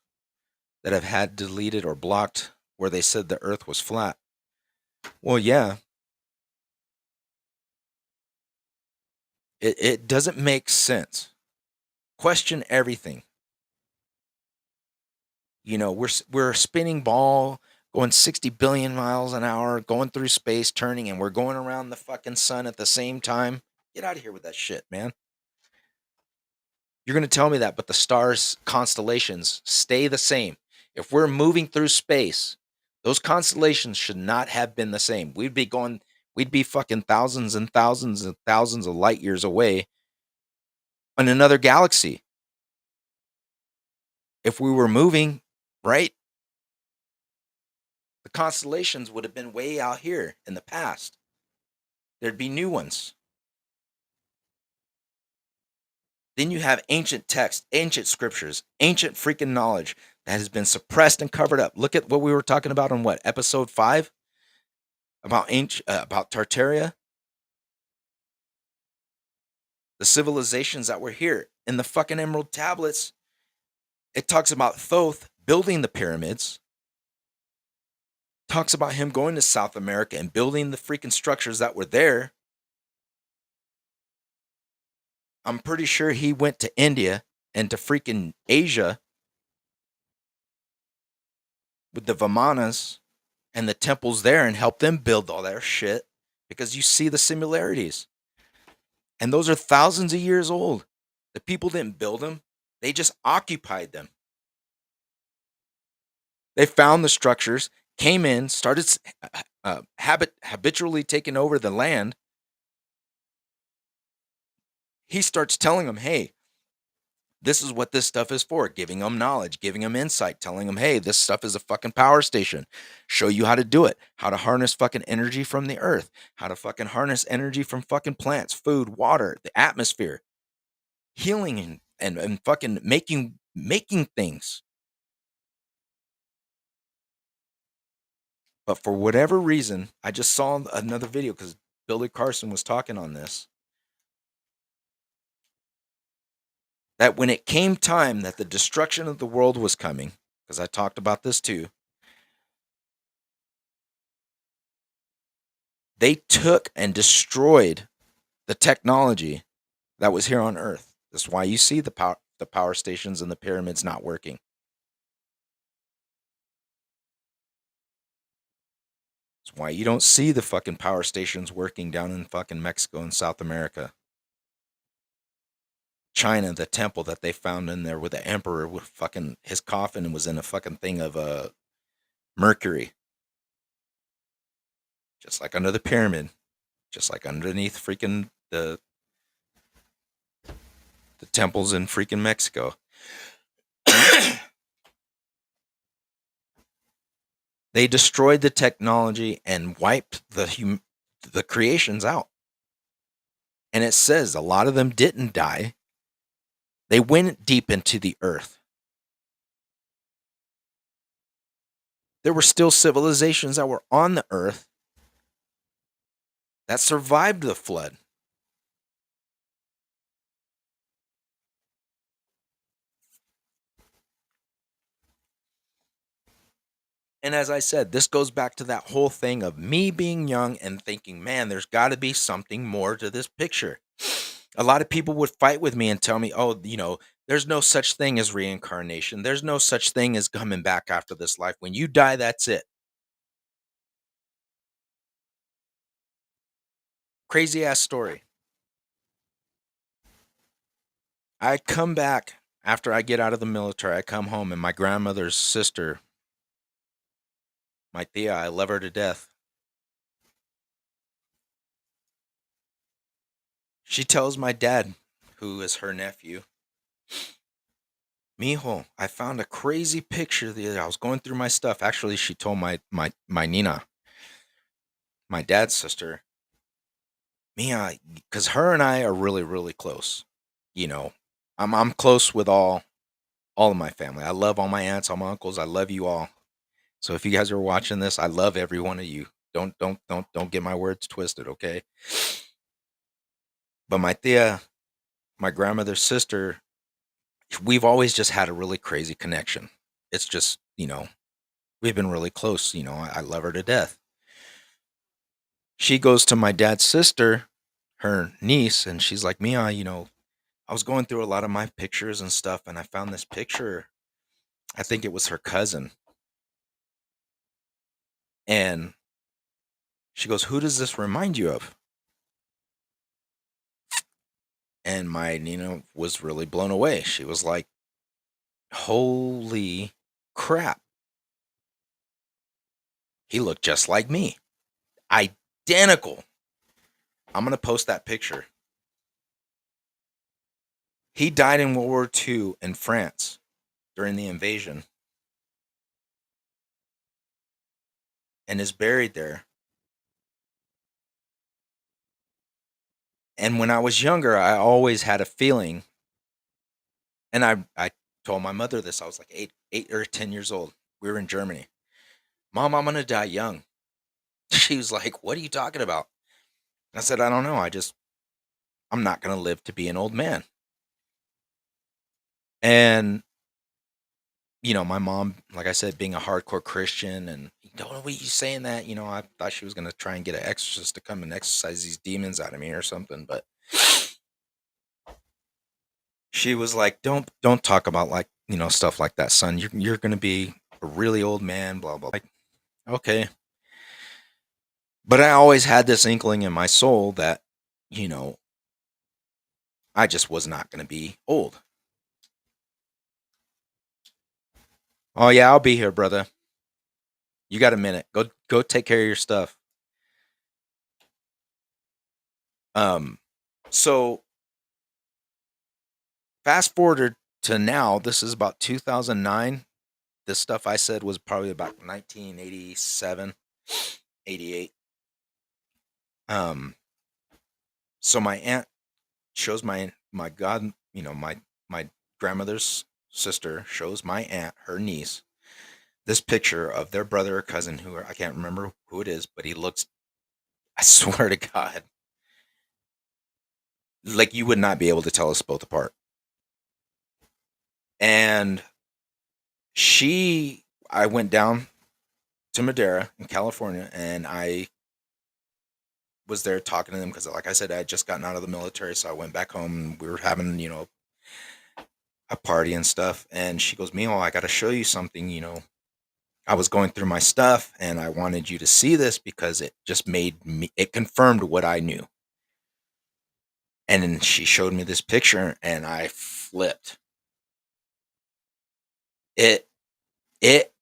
Speaker 1: that have had deleted or blocked where they said the Earth was flat. Well, yeah, it doesn't make sense. Question everything. We're a spinning ball going 60 billion miles an hour, going through space, turning, and we're going around the fucking sun at the same time. Get out of here with that shit, man. You're going to tell me that, but the stars, constellations stay the same. If we're moving through space, those constellations should not have been the same. We'd be fucking thousands and thousands and thousands of light years away in another galaxy. If we were moving, right? constellations would have been way out here in the past. There'd be new ones. Then you have ancient texts, ancient scriptures, ancient freaking knowledge that has been suppressed and covered up. Look at what we were talking about on what, episode 5 about about Tartaria, the civilizations that were here in the fucking Emerald Tablets. It talks about Thoth building the pyramids. Talks about him going to South America and building the freaking structures that were there. I'm pretty sure he went to India and to freaking Asia with the Vimanas and the temples there and helped them build all their shit, because you see the similarities. And those are thousands of years old. The people didn't build them, they just occupied them. They found the structures, came in, started habitually taking over the land. He starts telling them, hey, this is what this stuff is for, giving them knowledge, giving them insight, telling them, hey, this stuff is a fucking power station. Show you how to do it, how to harness fucking energy from the earth, how to fucking harness energy from fucking plants, food, water, the atmosphere, healing and fucking making things. But for whatever reason, I just saw another video because Billy Carson was talking on this, that when it came time that the destruction of the world was coming, because I talked about this too, they took and destroyed the technology that was here on Earth. That's why you see the power stations and the pyramids not working. That's why you don't see the fucking power stations working down in fucking Mexico and South America. China, the temple that they found in there with the emperor with fucking his coffin was in a fucking thing of mercury. Just like under the pyramid, just like underneath freaking the temples in freaking Mexico. They destroyed the technology and wiped the creations out. And it says a lot of them didn't die. They went deep into the earth. There were still civilizations that were on the earth that survived the flood. And as I said, this goes back to that whole thing of me being young and thinking, man, there's got to be something more to this picture. A lot of people would fight with me and tell me, oh, there's no such thing as reincarnation. There's no such thing as coming back after this life. When you die, that's it. Crazy ass story. I come back after I get out of the military. I come home and my grandmother's sister, my tia, I love her to death. She tells my dad, who is her nephew, Mijo, I found a crazy picture the other day. I was going through my stuff. Actually, she told my Nina, my dad's sister, Mia, because her and I are really, really close. I'm close with all of my family. I love all my aunts, all my uncles. I love you all. So if you guys are watching this, I love every one of you. Don't get my words twisted, okay? But my tia, my grandmother's sister, we've always just had a really crazy connection. It's just, we've been really close. I love her to death. She goes to my dad's sister, her niece, and she's like, Mia, I was going through a lot of my pictures and stuff, and I found this picture. I think it was her cousin. And she goes, who does this remind you of? And my Nina was really blown away. She was like, holy crap. He looked just like me. Identical. I'm going to post that picture. He died in World War II in France during the invasion. and is buried there. And when I was younger, I always had a feeling, and I told my mother this. I was like 8 or 10 years old. We were in Germany. Mom, I'm gonna die young. She was like, "What are you talking about?" I said, "I don't know. I'm not gonna live to be an old man." And my mom, like I said, being a hardcore Christian, and don't know what you saying that. I thought she was gonna try and get an exorcist to come and exorcise these demons out of me or something, but she was like, "Don't talk about like stuff like that, son. You're gonna be a really old man." Blah blah. Like, okay, but I always had this inkling in my soul that you know I just was not gonna be old. Oh yeah, I'll be here, brother. You got a minute? Go take care of your stuff. Um, so fast forward to now. This is about 2009. This stuff I said was probably about 1987, 88. Um, so my aunt shows my god, my grandmother's sister shows my aunt, her niece, this picture of their brother or cousin who I can't remember who it is, but he looks, I swear to God, like you would not be able to tell us both apart. And I went down to Madera in California, and I was there talking to them because, like I said, I had just gotten out of the military, so I went back home. And we were having, a party and stuff. And she goes, "Mio, I got to show you something. I was going through my stuff, and I wanted you to see this because it just made me. It confirmed what I knew." And then she showed me this picture, and I flipped. It it.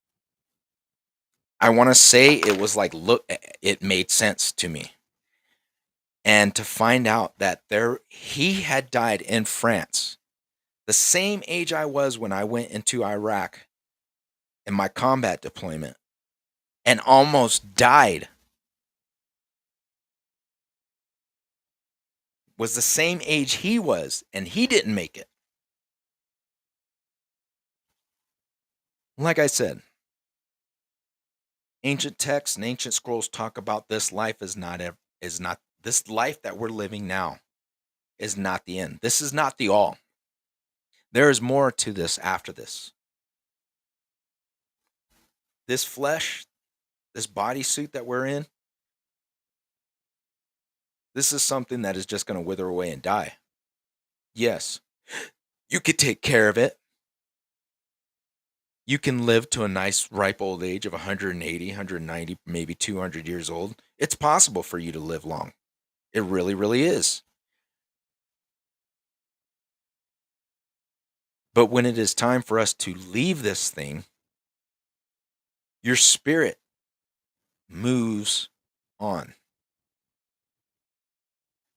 Speaker 1: I want to say it was like, look, it made sense to me. And to find out that he had died in France, the same age I was when I went into Iraq in my combat deployment, and almost died, was the same age he was, and he didn't make it. Like I said, ancient texts and ancient scrolls talk about this life is not this life that we're living now is not the end. This is not the all. There is more to this after this. This flesh, this bodysuit that we're in, this is something that is just going to wither away and die. Yes, you could take care of it. You can live to a nice ripe old age of 180, 190, maybe 200 years old. It's possible for you to live long. It really, really is. But when it is time for us to leave this thing, your spirit moves on.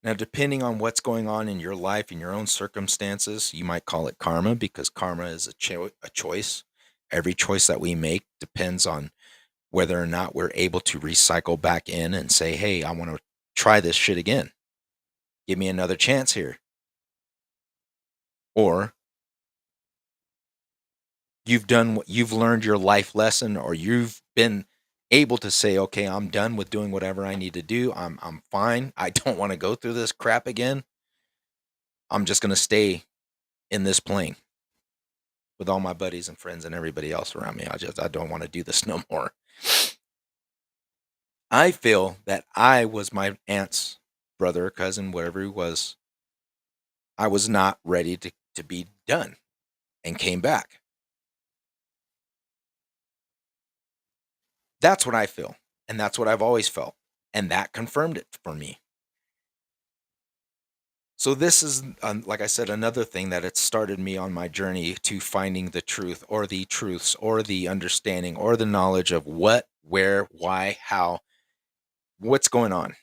Speaker 1: Now, depending on what's going on in your life, in your own circumstances, you might call it karma because karma is a choice. Every choice that we make depends on whether or not we're able to recycle back in and say, "Hey, I want to try this shit again. Give me another chance here." Or you've learned your life lesson, or you've been able to say, "Okay, I'm done with doing whatever I need to do. I'm fine. I don't want to go through this crap again. I'm just going to stay in this plane with all my buddies and friends and everybody else around me. I don't want to do this no more." I feel that I was my aunt's brother, cousin, whatever he was. I was not ready to be done and came back. That's what I feel. And that's what I've always felt. And that confirmed it for me. So this is, like I said, another thing that it started me on my journey to finding the truth, or the truths, or the understanding, or the knowledge of what, where, why, how, what's going on.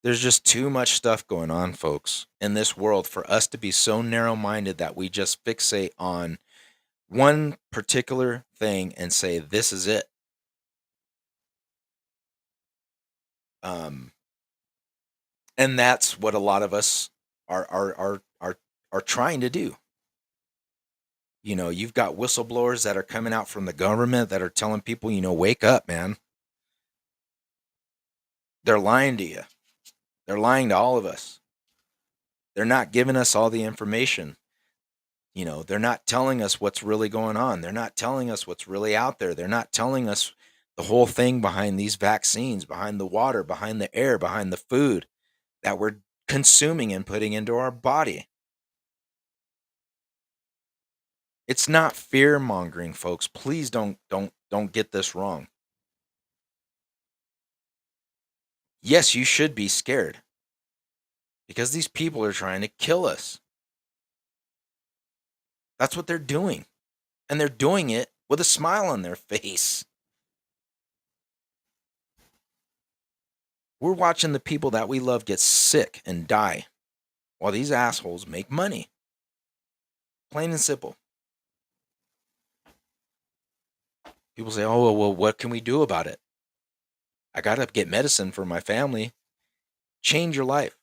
Speaker 1: There's just too much stuff going on, folks, in this world for us to be so narrow minded that we just fixate on one particular thing and say, this is it. Um, and that's what a lot of us are trying to do. You know, you've got whistleblowers that are coming out from the government that are telling people, wake up, man. They're lying to you. They're lying to all of us. They're not giving us all the information. They're not telling us what's really going on. They're not telling us what's really out there. They're not telling us the whole thing behind these vaccines, behind the water, behind the air, behind the food that we're consuming and putting into our body. It's not fear mongering, folks. Please don't get this wrong. Yes, you should be scared because these people are trying to kill us. That's what they're doing. And they're doing it with a smile on their face. We're watching the people that we love get sick and die while these assholes make money. Plain and simple. People say, oh, well, what can we do about it? I got to get medicine for my family. Change your life.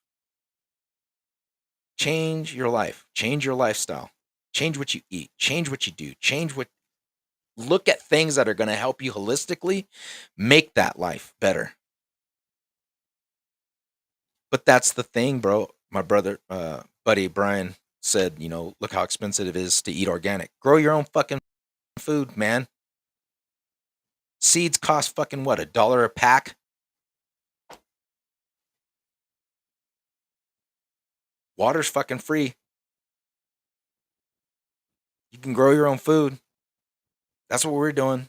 Speaker 1: Change your life. Change your lifestyle. Change what you eat. Change what you do. Look at things that are going to help you holistically make that life better. But that's the thing, bro. My brother, buddy Brian said, look how expensive it is to eat organic. Grow your own fucking food, man. Seeds cost fucking what, $1 a pack? Water's fucking free. You can grow your own food. That's what we're doing.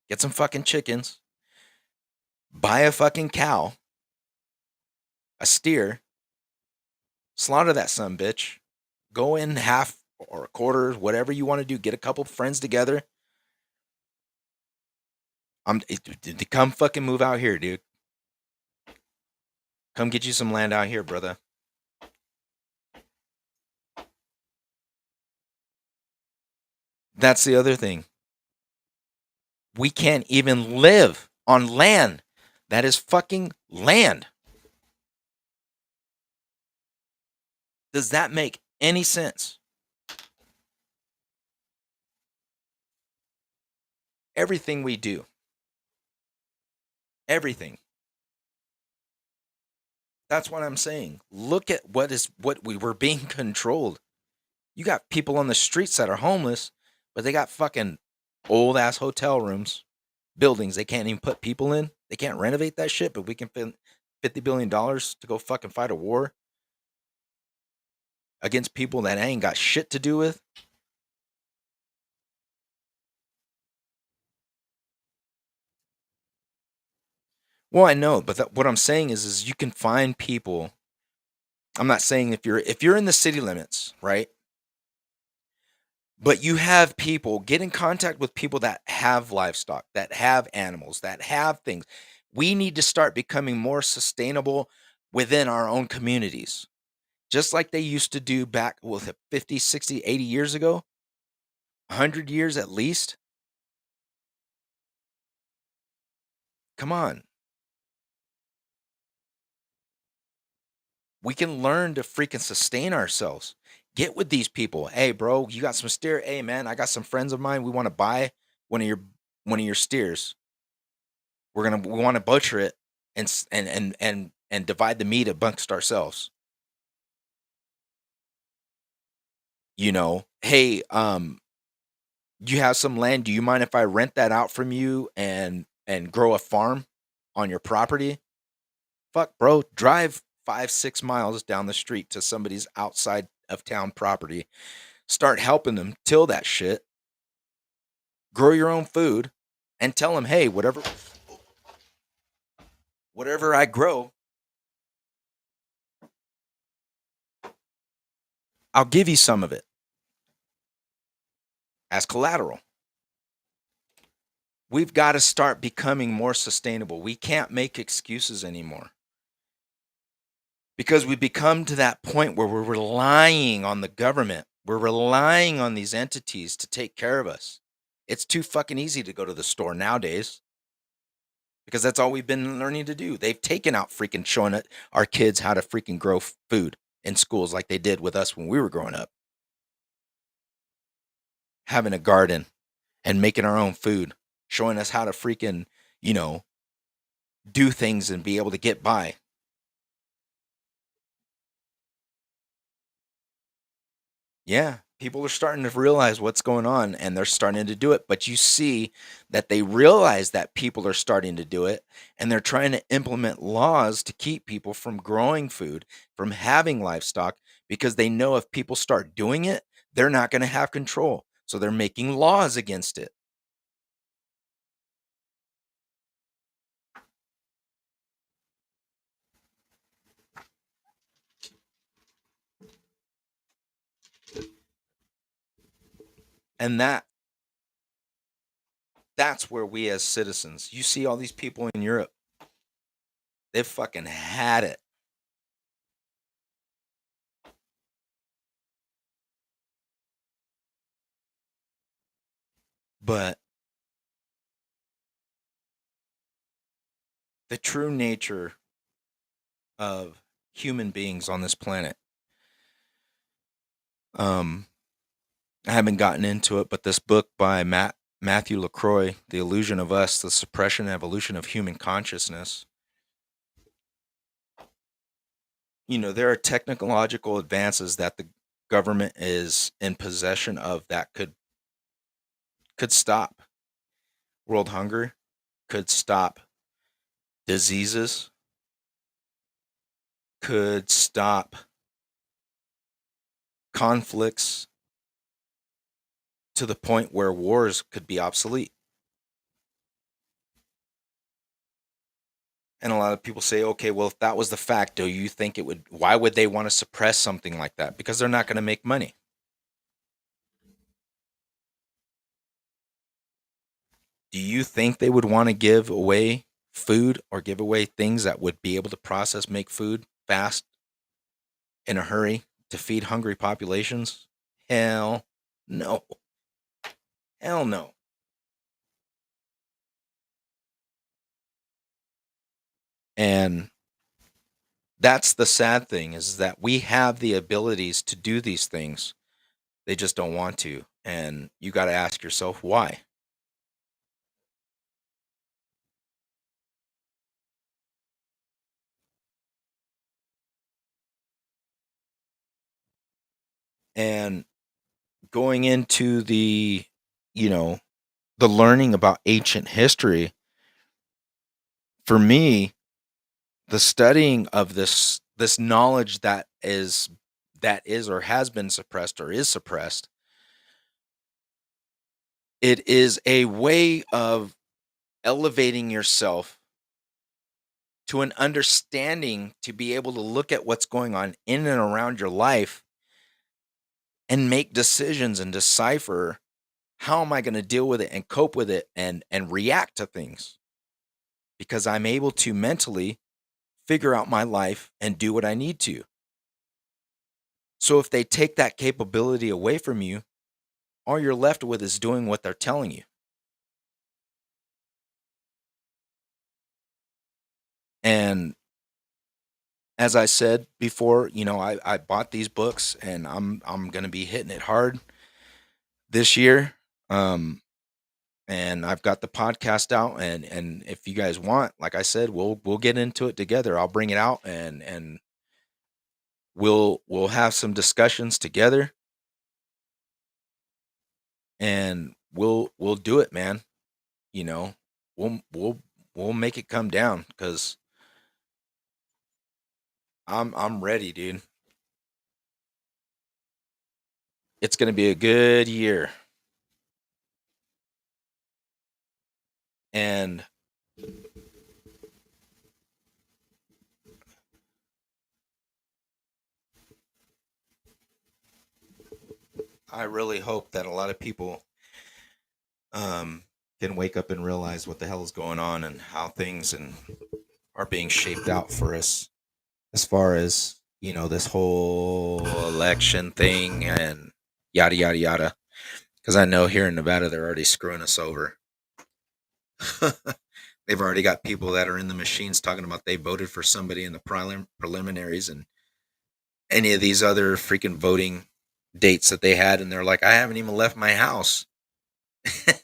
Speaker 1: Get some fucking chickens. Buy a fucking cow. A steer. Slaughter that son bitch. Go in half or a quarter, whatever you want to do. Get a couple friends together. Come fucking move out here, dude. Come get you some land out here, brother. That's the other thing. We can't even live on land that is fucking land. Does that make any sense? Everything we do. Everything. That's what I'm saying. Look at what we were being controlled. You got people on the streets that are homeless, but they got fucking old ass hotel rooms, buildings they can't even put people in. They can't renovate that shit, but we can spend $50 billion to go fucking fight a war against people that ain't got shit to do with. Well, I know, but what I'm saying is you can find people. I'm not saying if you're in the city limits, right? But you have people, get in contact with people that have livestock, that have animals, that have things. We need to start becoming more sustainable within our own communities. Just like they used to do back with 50, 60, 80 years ago, 100 years at least. Come on. We can learn to freaking sustain ourselves. Get with these people. Hey, bro, you got some steer? Hey, man, I got some friends of mine. We want to buy one of your steers. We want to butcher it and divide the meat amongst ourselves. Hey, you have some land. Do you mind if I rent that out from you and grow a farm on your property? Fuck, bro, drive 5-6 miles down the street to somebody's outside of town property. Start helping them till that shit. Grow your own food and tell them, hey, whatever I grow, I'll give you some of it as collateral. We've got to start becoming more sustainable. We can't make excuses anymore. Because we become to that point where we're relying on the government We're relying on these entities to take care of us. It's too fucking easy to go to the store nowadays because that's all we've been learning to do. They've taken out freaking showing our kids how to freaking grow food in schools like they did with us when we were growing up. Having a garden and making our own food, showing us how to freaking, you know, do things and be able to get by. Yeah, people are starting to realize what's going on and they're starting to do it. But you see that they realize that people are starting to do it and they're trying to implement laws to keep people from growing food, from having livestock, because they know if people start doing it, they're not going to have control. So they're making laws against it. And that's where we as citizens, you see all these people in Europe, they've fucking had it. But the true nature of human beings on this planet, um, I haven't gotten into it, but this book by Matthew LaCroix, The Illusion of Us, The Suppression and Evolution of Human Consciousness. You know, there are technological advances that the government is in possession of that could stop world hunger, could stop diseases, could stop conflicts to the point where wars could be obsolete. And a lot of people say, okay, well, if that was the fact, do you think it would, why would they want to suppress something like that? Because they're not going to make money. Do you think they would want to give away food or give away things that would be able to process, make food fast in a hurry to feed hungry populations? Hell no. Hell no. And that's the sad thing, is that we have the abilities to do these things. They just don't want to. And you got to ask yourself why. And going into you know, the learning about ancient history, for me, the studying of this knowledge that is or has been suppressed or is suppressed, it is a way of elevating yourself to an understanding to be able to look at what's going on in and around your life and make decisions and decipher, how am I going to deal with it and cope with it and react to things, because I'm able to mentally figure out my life and do what I need to. So if they take that capability away from you, all you're left with is doing what they're telling you. And as I said before, I bought these books and I'm gonna be hitting it hard this year. Um, and I've got the podcast out, and if you guys want, like I said, we'll get into it together. I'll bring it out and we'll have some discussions together, and we'll do it, man. You know, we'll make it come down because I'm ready, dude. It's gonna be a good year, and I really hope that a lot of people um can wake up and realize what the hell is going on and how things are being shaped out for us, as far as this whole election thing. And yada yada yada. Because I know here in Nevada they're already screwing us over. They've already got people that are in the machines talking about they voted for somebody in the preliminaries and any of these other freaking voting dates that they had, and they're like, I haven't even left my house,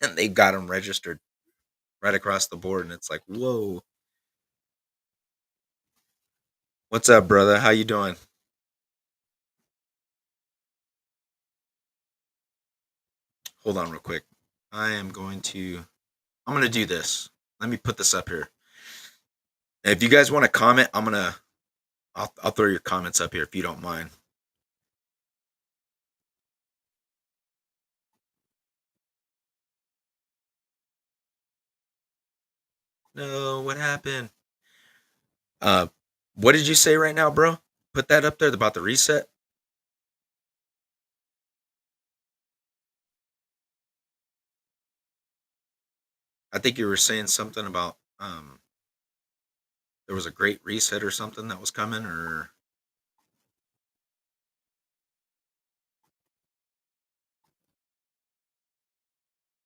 Speaker 1: and they got them registered right across the board, and it's like, whoa, what's up, brother? How you doing? Hold on, real quick. I'm going to do this. Let me put this up here. And if you guys want to comment, I'll throw your comments up here if you don't mind. No, what happened? Uh, what did you say right now, bro? Put that up there about the reset. I think you were saying something about there was a great reset or something that was coming, or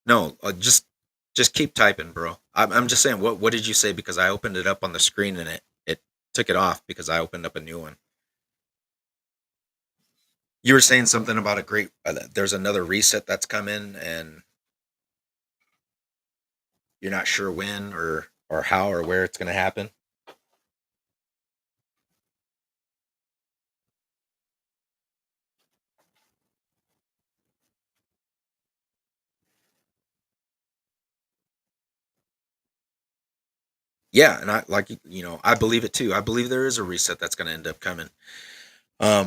Speaker 1: no? Just keep typing, bro. I'm just saying, what did you say? Because I opened it up on the screen and it took it off because I opened up a new one. You were saying something about a great. There's another reset that's coming, and you're not sure when or how or where it's going to happen. Yeah, and I like I believe it too. I believe there is a reset that's going to end up coming.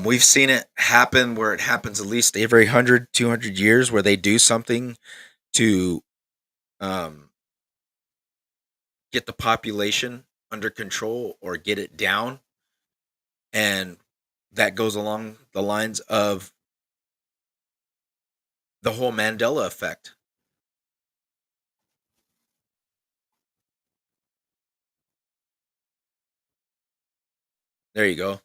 Speaker 1: We've seen it happen where it happens at least every 100, 200 years where they do something to um, get the population under control or get it down. And that goes along the lines of the whole Mandela effect. There you go.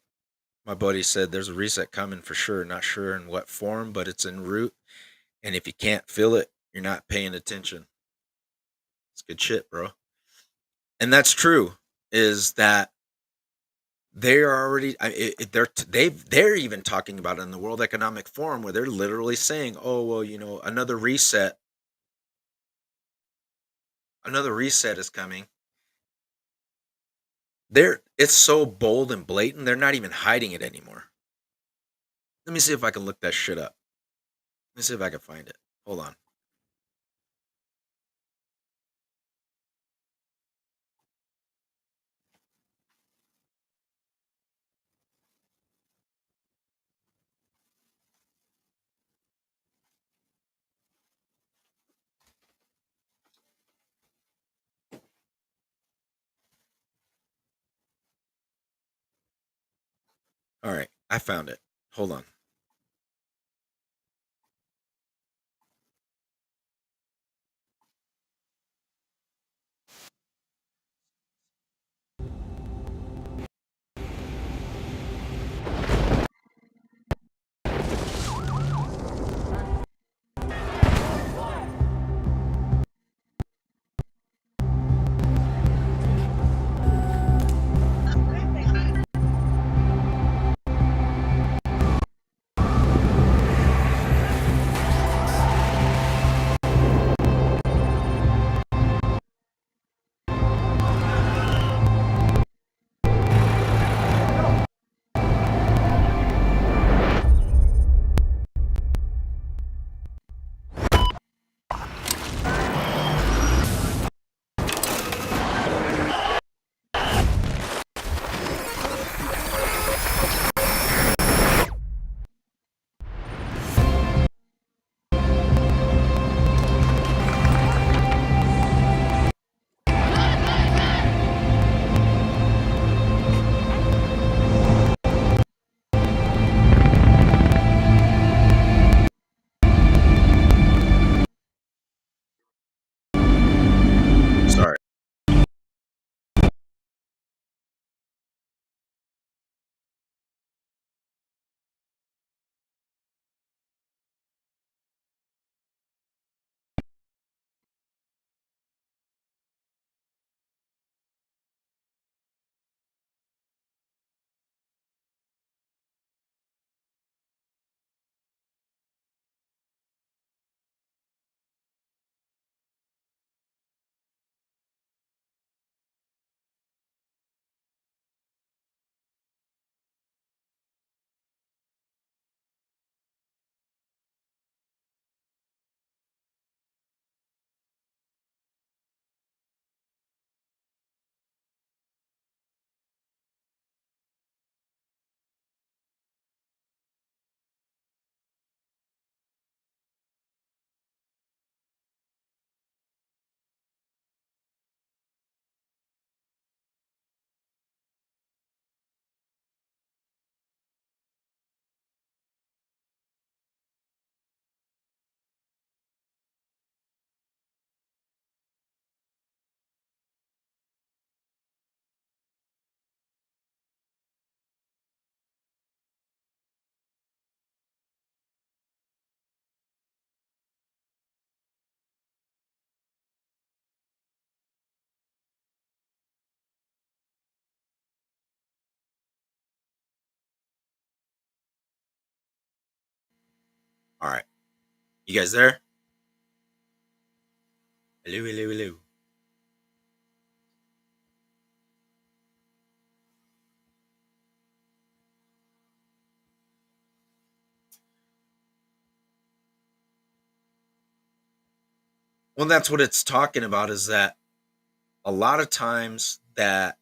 Speaker 1: My buddy said there's a reset coming for sure. Not sure in what form, but it's en route. And if you can't feel it, you're not paying attention. It's good shit, bro. And that's true. Is that they are already? They're even talking about it in the World Economic Forum where they're literally saying, "Oh well, another reset is coming." It's so bold and blatant. They're not even hiding it anymore. Let me see if I can look that shit up. Let me see if I can find it. Hold on. All right, I found it. Hold on. All right. You guys there? Hello, hello, hello. Well, that's what it's talking about, is that a lot of times that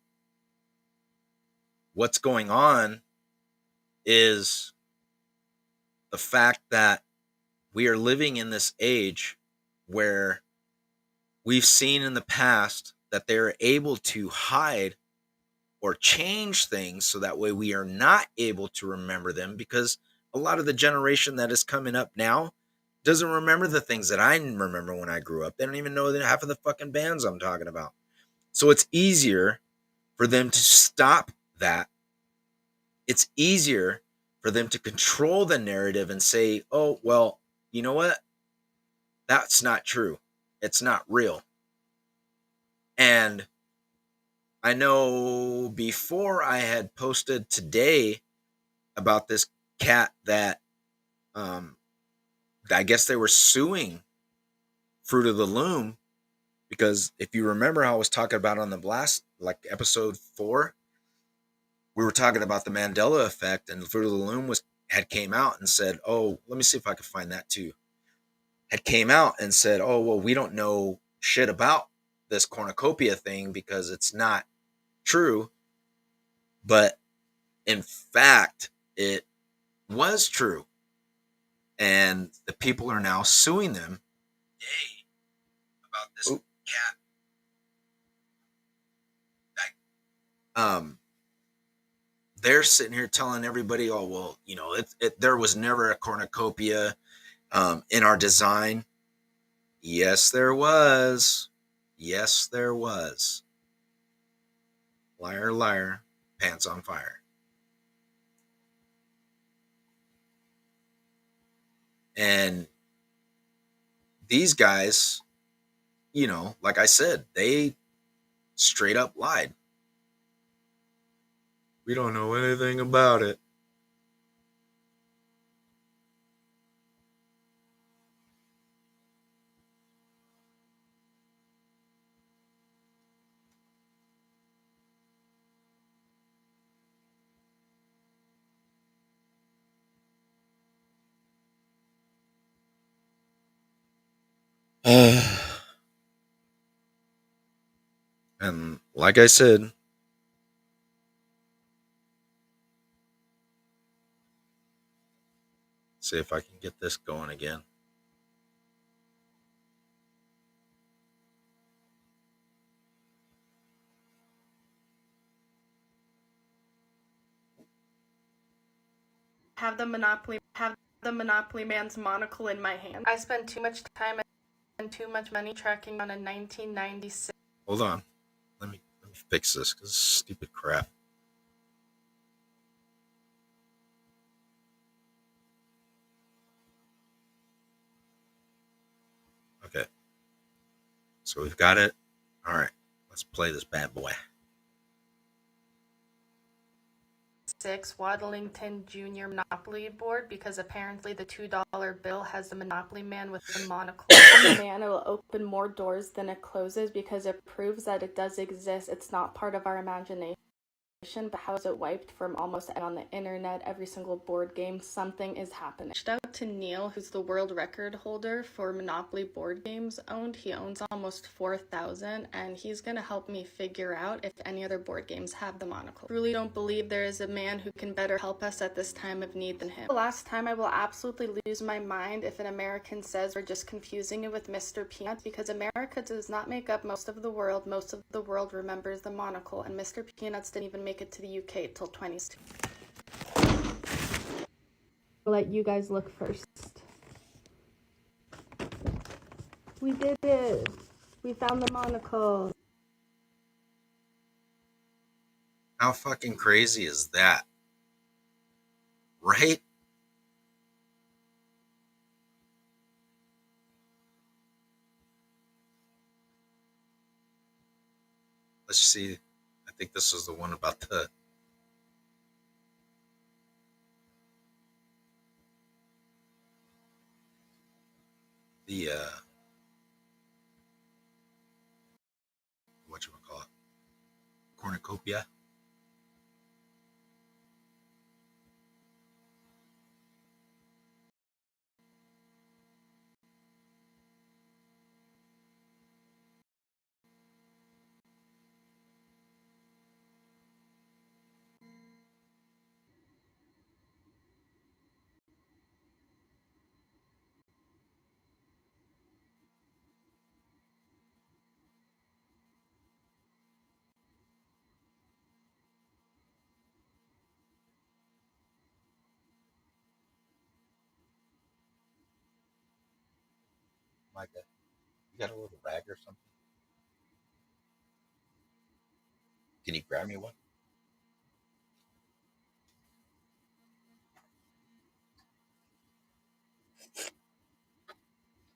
Speaker 1: what's going on is the fact that we are living in this age where we've seen in the past that they're able to hide or change things so that way we are not able to remember them, because a lot of the generation that is coming up now doesn't remember the things that I remember when I grew up. They don't even know half of the fucking bands I'm talking about. So it's easier for them to stop that. It's easier for them to control the narrative and say, oh, well, you know what? That's not true. It's not real. And I know before I had posted today about this cat that I guess they were suing Fruit of the Loom, because if you remember how I was talking about on the last, like episode 4, we were talking about the Mandela effect, and Fruit of the Loom had came out and said, oh, let me see if I can find that too. Had came out and said, oh, well, we don't know shit about this cornucopia thing because it's not true. But in fact, it was true. And the people are now suing them about this cat. They're sitting here telling everybody, oh, well, you know, there was never a cornucopia in our design. Yes, there was. Yes, there was. Liar, liar, pants on fire. And these guys, you know, like I said, they straight up lied. We don't know anything about it. And like I said, see if I can get this going again.
Speaker 2: Have the Monopoly Man's monocle in my hand. I spent too much time and too much money tracking down a 1996.
Speaker 1: Hold on. Let me fix this because stupid crap. Okay. So we've got it. All right. Let's play this bad boy.
Speaker 2: Waddlington Jr. Monopoly board, because apparently the $2 bill has the Monopoly Man with the monocle. The man, it will open more doors than it closes because it proves that it does exist. It's not part of our imagination. But how is it wiped from almost on the internet? Every single board game, something is happening. Shout out to Neil, who's the world record holder for Monopoly board games owned. He owns almost 4,000, and he's gonna help me figure out if any other board games have the monocle. Truly don't believe there is a man who can better help us at this time of need than him. The last time I will absolutely lose my mind if an American says we're just confusing it with Mr. Peanut, because America does not make up most of the world. Most of the world remembers the monocle, and Mr. Peanuts didn't even make it to the UK till 20. I'll let you guys look first. We did it. We found the monocle.
Speaker 1: How fucking crazy is that? Right? Let's see. I think this is the one about the. the what you call it, cornucopia. Micah, you got a little rag or something? Can you grab me one?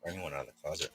Speaker 1: Bring one out of the closet.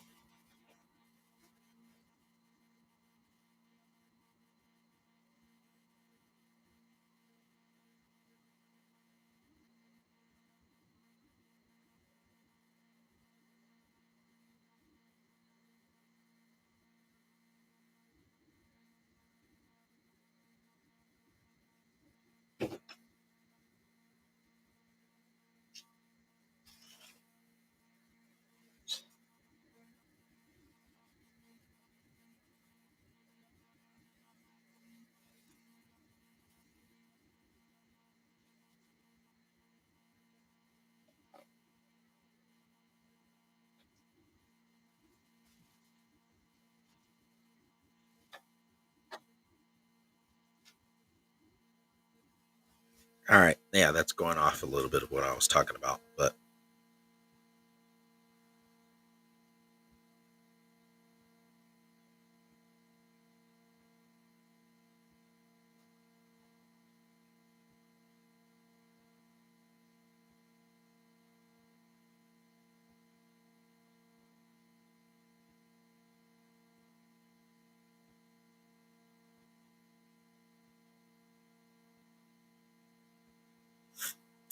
Speaker 1: All right. Yeah, that's going off a little bit of what I was talking about. But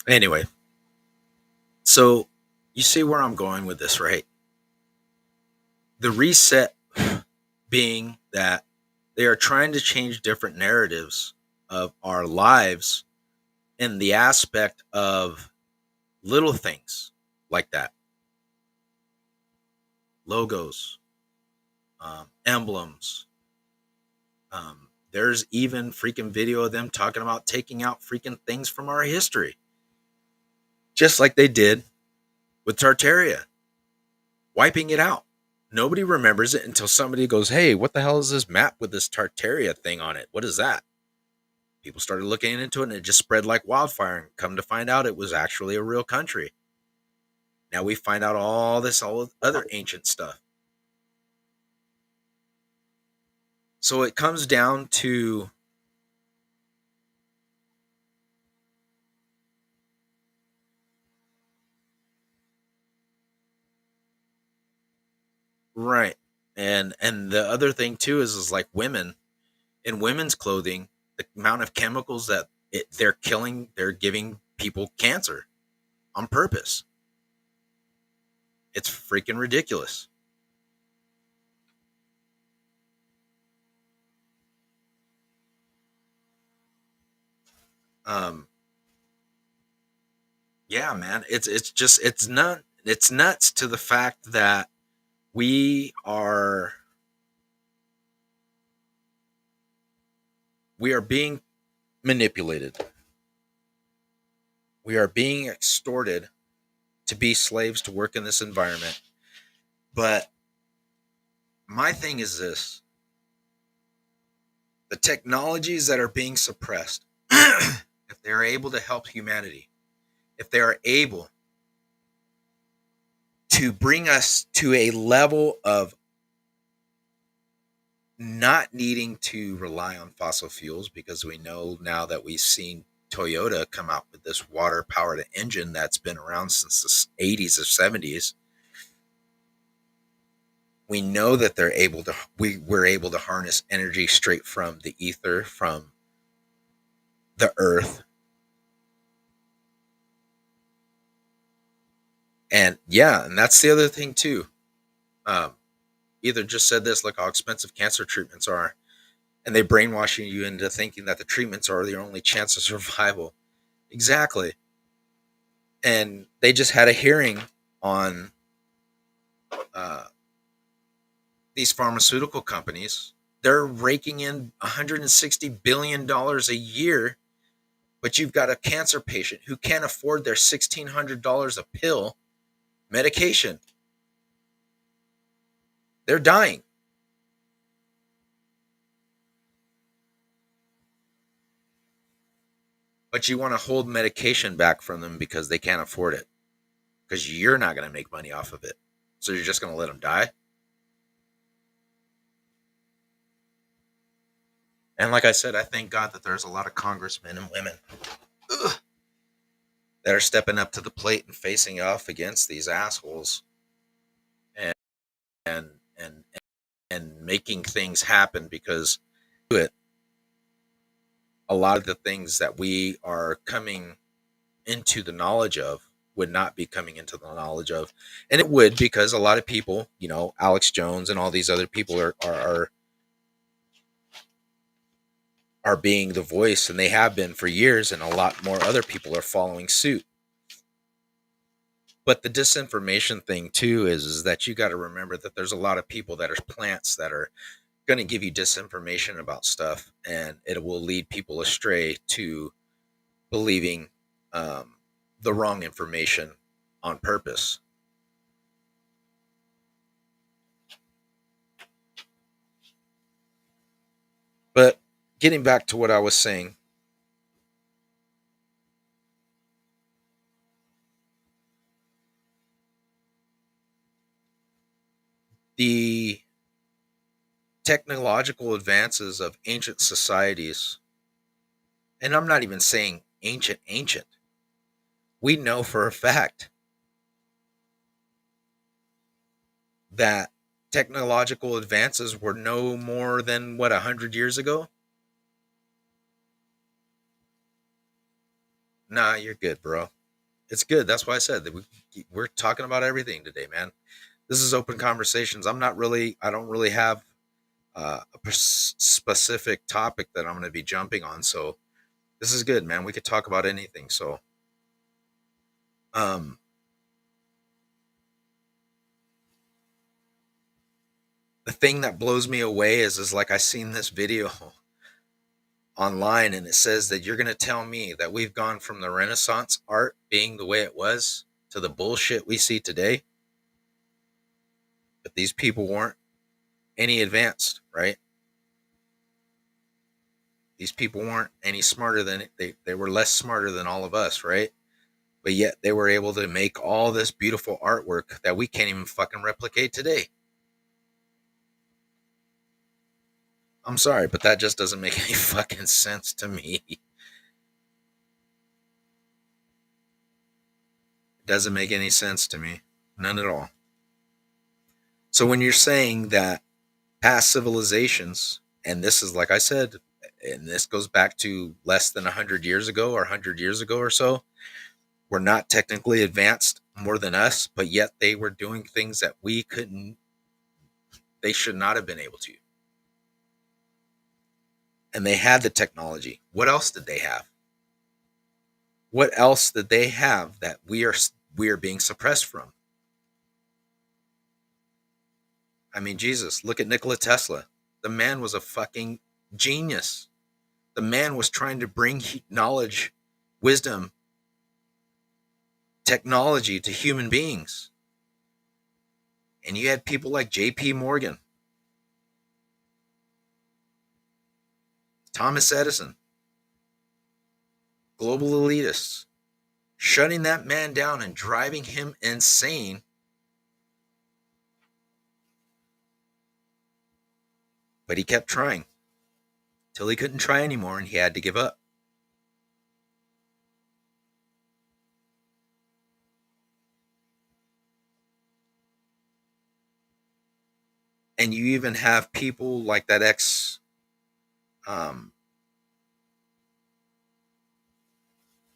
Speaker 1: anyway, so you see where I'm going with this, right? The reset being that they are trying to change different narratives of our lives in the aspect of little things like that, logos, emblems. There's even freaking video of them talking about taking out freaking things from our history, just like they did with Tartaria, wiping it out. Nobody remembers it until somebody goes, "Hey, what the hell is this map with this Tartaria thing on it? What is that?" People started looking into it and it just spread like wildfire. And come to find out, it was actually a real country. Now we find out all this, all other ancient stuff. So it comes down to right. And the other thing too is like women in women's clothing, the amount of chemicals that they're killing, they're giving people cancer on purpose. It's freaking ridiculous. Um, yeah, man, it's just it's nuts to the fact that we are we are being manipulated. We are being extorted to be slaves to work in this environment. But my thing is this: the technologies that are being suppressed, if they're able to help humanity, if they are able to bring us to a level of not needing to rely on fossil fuels, because we know now that we've seen Toyota come out with this water powered engine that's been around since the 80s or 70s. We know that we're able to harness energy straight from the ether, from the earth. And yeah, and that's the other thing too. um, either just said this, look how expensive cancer treatments are, and they brainwashing you into thinking that the treatments are the only chance of survival. Exactly. And they just had a hearing on uh, these pharmaceutical companies. They're raking in $160 billion a year, but you've got a cancer patient who can't afford their $1,600 a pill medication. They're dying. But you want to hold medication back from them because they can't afford it, because you're not going to make money off of it. So you're just going to let them die. And like I said, I thank God that there's a lot of congressmen and women, ugh, that are stepping up to the plate and facing off against these assholes, and and and and making things happen, because it, a lot of the things that we are coming into the knowledge of would not be coming into the knowledge of. And it would, because a lot of people, Alex Jones and all these other people are being the voice, and they have been for years, and a lot more other people are following suit. But the disinformation thing too is that you got to remember that there's a lot of people that are plants that are going to give you disinformation about stuff, and it will lead people astray to believing um, the wrong information on purpose. But getting back to what I was saying, the technological advances of ancient societies, and I'm not even saying ancient, we know for a fact that technological advances were no more than what, 100 years ago. Nah, you're good, bro. It's good. That's why I said that we're talking about everything today, man. This is open conversations. I don't really have a specific topic that I'm going to be jumping on. So this is good, man. We could talk about anything. So, um, the thing that blows me away is like I seen this video online, and it says that you're going to tell me that we've gone from the Renaissance art being the way it was to the bullshit we see today. But these people weren't any advanced, right? These people weren't any smarter than they were less smarter than all of us, right? But yet they were able to make all this beautiful artwork that we can't even fucking replicate today. I'm sorry, but that just doesn't make any fucking sense to me. It doesn't make any sense to me. None at all. So when you're saying that past civilizations, and this is like I said, and this goes back to less than 100 years ago or 100 years ago or so, were not technically advanced more than us, but yet they were doing things that we couldn't, they should not have been able to. And they had the technology. What else did they have? What else did they have that we are being suppressed from? I mean, Jesus, look at Nikola Tesla. The man was a fucking genius. The man was trying to bring knowledge, wisdom, technology to human beings. And you had people like J.P. Morgan, Thomas Edison, global elitists, shutting that man down and driving him insane. But he kept trying till he couldn't try anymore and he had to give up. And you even have people like that um,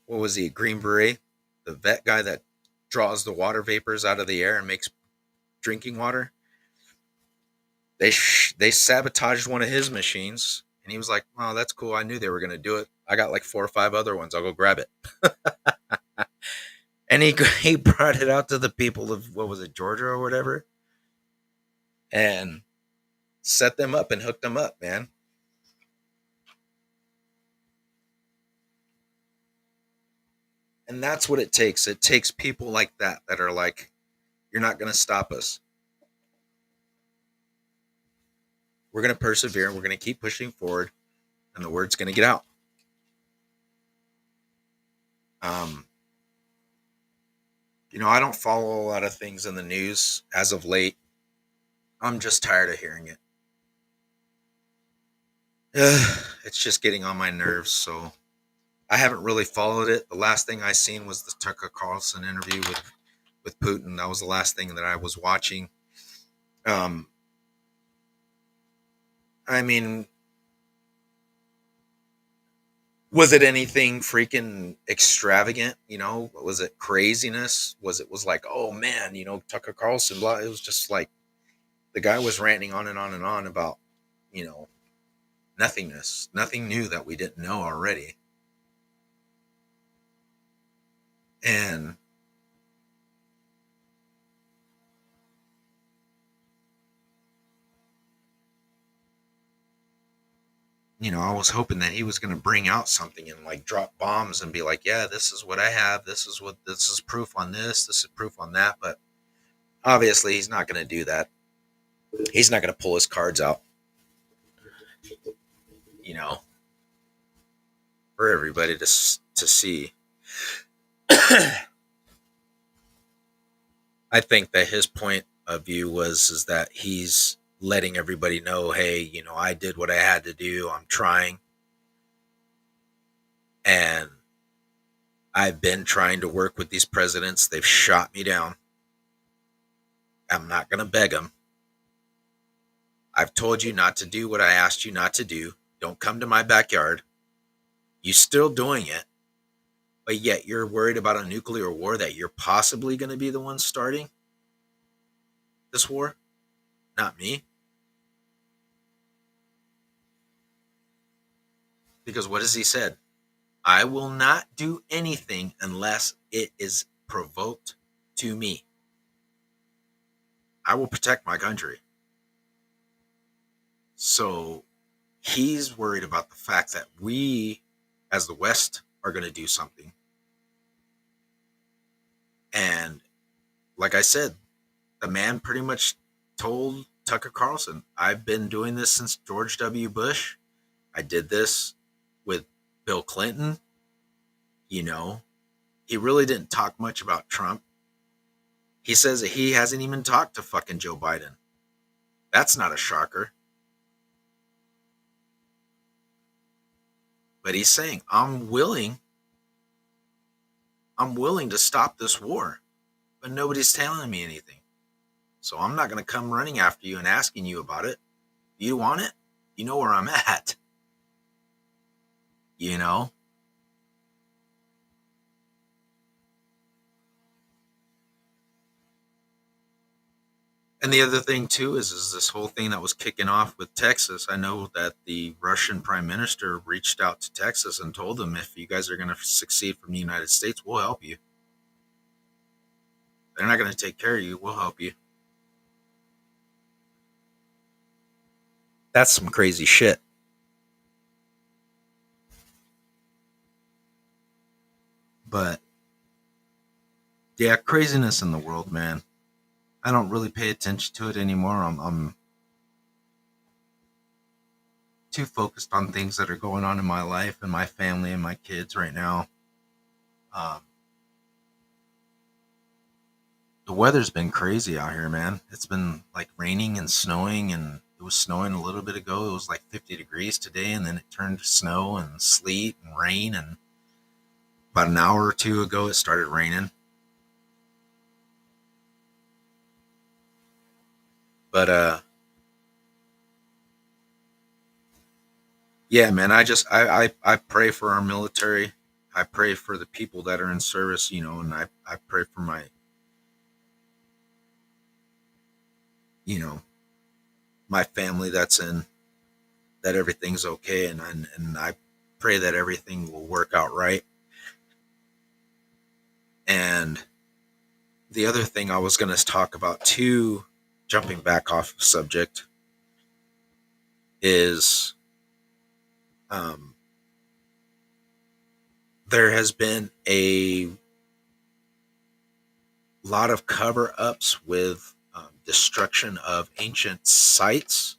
Speaker 1: what was he, Green Beret, the vet guy that draws the water vapors out of the air and makes drinking water. they sabotaged one of his machines, and he was like, "Oh, that's cool. I knew they were going to do it. I got like 4 or 5 other ones. I'll go grab it." And he brought it out to the people of, what was it, Georgia or whatever, and set them up and hooked them up, man. And that's what it takes. It takes people like that are like, "You're not going to stop us. We're going to persevere. We're going to keep pushing forward, and the word's going to get out." Um, I don't follow a lot of things in the news as of late. I'm just tired of hearing it. It's just getting on my nerves. So I haven't really followed it. The last thing I seen was the Tucker Carlson interview with Putin. That was the last thing that I was watching. Um, I mean, was it anything freaking extravagant? Was it craziness? Was like, oh man, Tucker Carlson, blah. It was just like the guy was ranting on and on and on about, you know, nothingness, nothing new that we didn't know already. And, I was hoping that he was going to bring out something and like drop bombs and be like, yeah, this is what I have. This is proof on this. This is proof on that. But obviously, he's not going to do that. He's not going to pull his cards out, you know, for everybody to see. I think that his point of view is that he's letting everybody know, hey, I did what I had to do. I'm trying, and I've been trying to work with these presidents. They've shot me down. I'm not going to beg them. I've told you not to do what I asked you not to do. Don't come to my backyard. You're still doing it, but yet you're worried about a nuclear war that you're possibly going to be the one starting this war, not me. Because what has he said? I will not do anything unless it is provoked to me. I will protect my country. So he's worried about the fact that we, as the West, are going to do something. And like I said, the man pretty much told Tucker Carlson, I've been doing this since George W. Bush. I did this with Bill Clinton. He really didn't talk much about Trump. He says that he hasn't even talked to fucking Joe Biden. That's not a shocker. But he's saying, I'm willing to stop this war, but nobody's telling me anything. So I'm not going to come running after you and asking you about it. You want it? You know where I'm at. You know? And the other thing too is this whole thing that was kicking off with Texas. I know that the Russian prime minister reached out to Texas and told them, if you guys are going to succeed from the United States, we'll help you. They're not going to take care of you. We'll help you. That's some crazy shit. But yeah, craziness in the world, man. I don't really pay attention to it anymore. I'm too focused on things that are going on in my life and my family and my kids right now. Um, the weather's been crazy out here, man. It's been like raining and snowing, and it was snowing a little bit ago. It was like 50 degrees today, and then it turned to snow and sleet and rain. And about an hour or two ago, it started raining. But yeah, man, I pray for our military. I pray for the people that are in service, and I pray for my, you know, my family that's in, that everything's okay, and I pray that everything will work out right. And the other thing I was going to talk about too, jumping back off of subject, is um, there has been a lot of cover ups with destruction of ancient sites,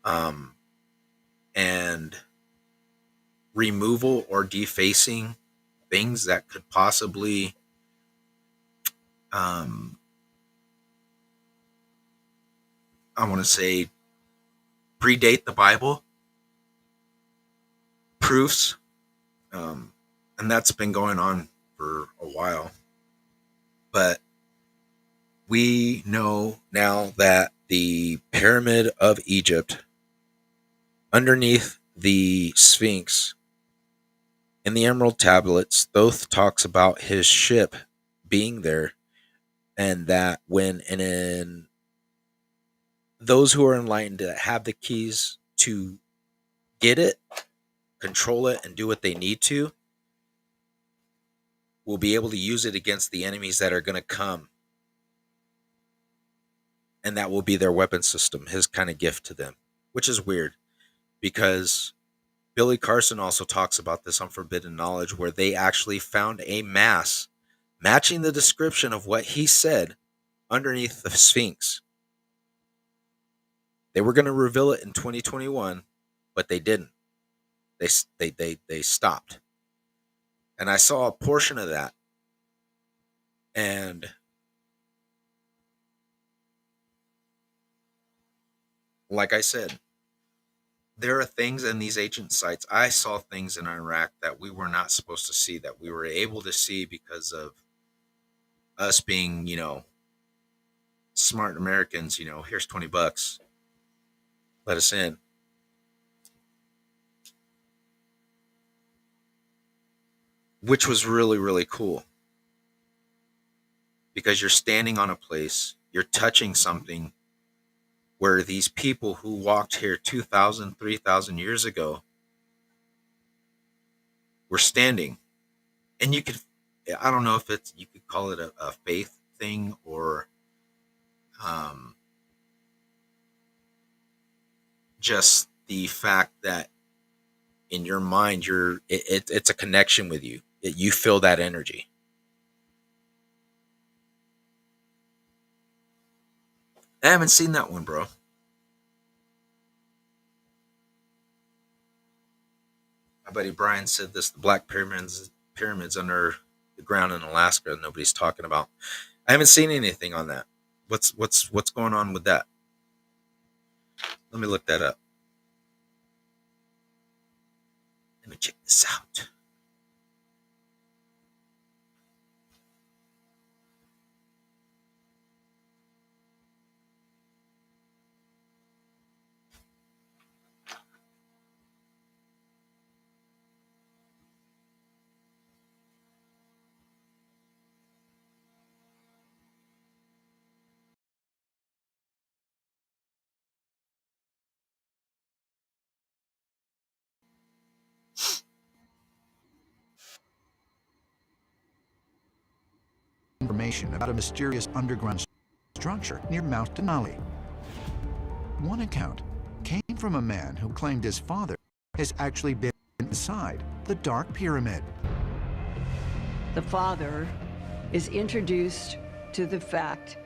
Speaker 1: um, and removal or defacing things that could possibly um, I want to say predate the Bible proofs, um, and that's been going on for a while. But we know now that the Pyramid of Egypt, underneath the Sphinx, in the Emerald Tablets, Thoth talks about his ship being there, and that when and in those who are enlightened that have the keys to get it, control it, and do what they need to, will be able to use it against the enemies that are going to come, and that will be their weapon system, his kind of gift to them, which is weird because Billy Carson also talks about this on Forbidden Knowledge, where they actually found a mass matching the description of what he said underneath the Sphinx. They were going to reveal it in 2021, but they didn't. They stopped, and I saw a portion of that, and like I said, there are things in these ancient sites. I saw things in Iraq that we were not supposed to see, that we were able to see because of us being, smart Americans. Here's $20, let us in. Which was really, really cool because you're standing on a place, you're touching something where these people who walked here 2,000, 3,000 years ago were standing. And you could, I don't know if you could call it a faith thing or um, just the fact that in your mind, it's a connection with you. You feel that energy. I haven't seen that one, bro. My buddy Brian said this: the Black pyramids under the ground in Alaska. Nobody's talking about. I haven't seen anything on that. What's going on with that? Let me look that up. Let me check this out.
Speaker 3: Information about a mysterious underground structure near Mount Denali. One account came from a man who claimed his father has actually been inside the Dark Pyramid.
Speaker 4: The father is introduced to the fact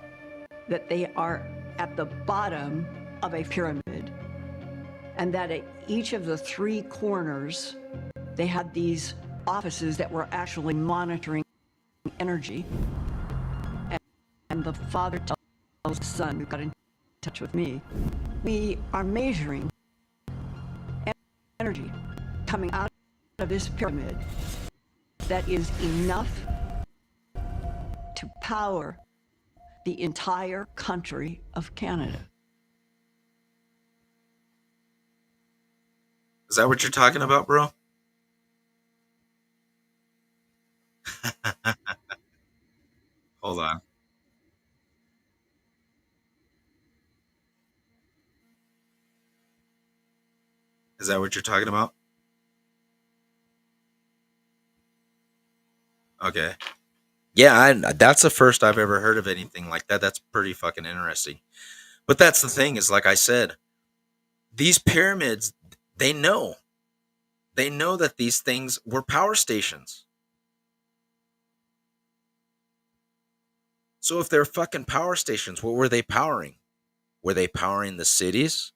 Speaker 4: that they are at the bottom of a pyramid, and that at each of the three corners, they had these offices that were actually monitoring energy. And the father tells the son, who got in touch with me, we are measuring energy coming out of this pyramid that is enough to power the entire country of Canada.
Speaker 1: Is that what you're talking about, bro? Hold on. Is that what you're talking about? Okay. Yeah, that's the first I've ever heard of anything like that. That's pretty fucking interesting. But that's the thing is, like I said, these pyramids, they know. They know that these things were power stations. So if they're fucking power stations, what were they powering? Were they powering the cities?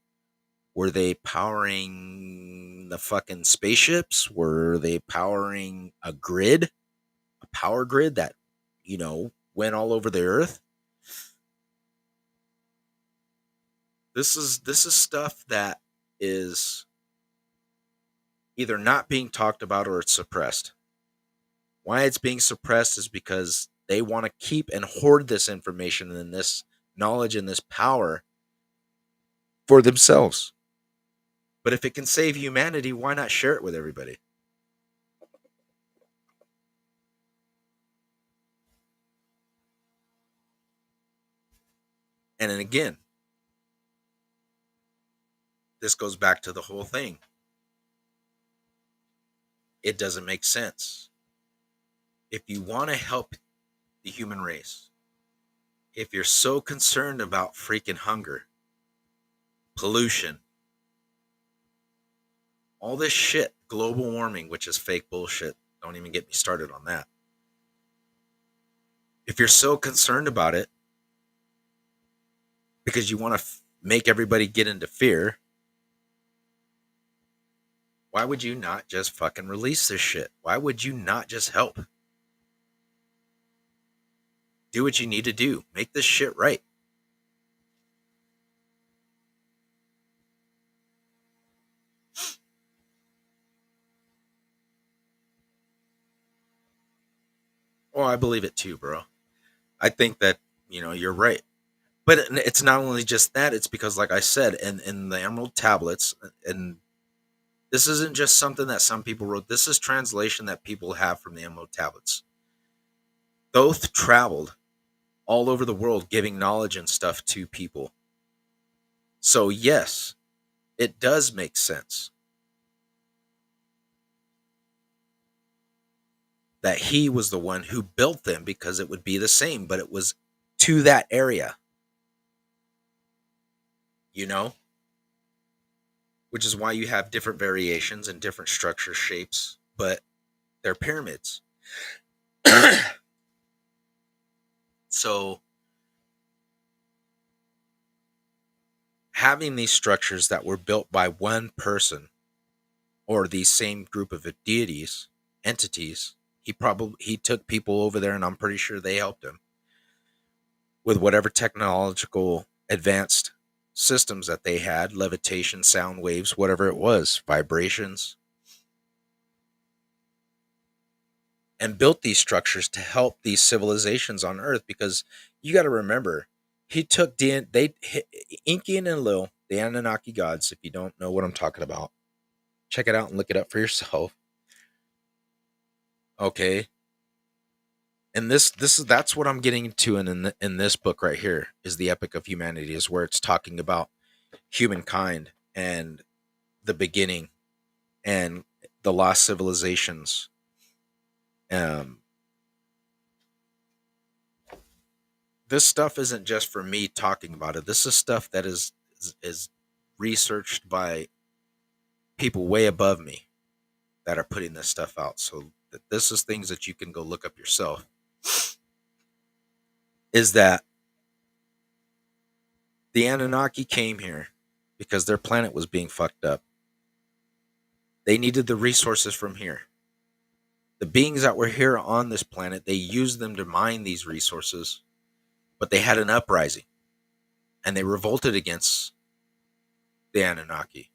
Speaker 1: Were they powering the fucking spaceships? Were they powering a grid? A power grid that, went all over the earth? This is stuff that is either not being talked about or it's suppressed. Why it's being suppressed is because they want to keep and hoard this information and this knowledge and this power for themselves. But if it can save humanity, why not share it with everybody? And then again, this goes back to the whole thing. It doesn't make sense. If you want to help the human race, if you're so concerned about freaking hunger, pollution, all this shit, global warming, which is fake bullshit, don't even get me started on that. If you're so concerned about it because you want to make everybody get into fear, why would you not just fucking release this shit? Why would you not just help? Do what you need to do. Make this shit right. Oh, I believe it too, bro. I think that, you're right. But it's not only just that, it's because, like I said, in the Emerald Tablets, and this isn't just something that some people wrote. This is translation that people have from the Emerald Tablets. Thoth traveled all over the world giving knowledge and stuff to people. So, yes, it does make sense that he was the one who built them because it would be the same, but it was to that area. Which is why you have different variations and different structure shapes, but they're pyramids. So having these structures that were built by one person or the same group of deities, entities, he took people over there, and I'm pretty sure they helped him with whatever technological advanced systems that they had, levitation, sound waves, whatever it was, vibrations, and built these structures to help these civilizations on Earth. Because you got to remember, he took Inky and Enlil, the Anunnaki gods. If you don't know what I'm talking about, check it out and look it up for yourself. Okay, and that's what I'm getting to in this book right here is the Epic of Humanity, is where it's talking about humankind and the beginning and the lost civilizations. This stuff isn't just for me talking about it. This is stuff that is researched by people way above me that are putting this stuff out. So this is things that you can go look up yourself. Is that the Anunnaki came here because their planet was being fucked up. They needed the resources from here. The beings that were here on this planet, they used them to mine these resources, but they had an uprising and they revolted against the Anunnaki.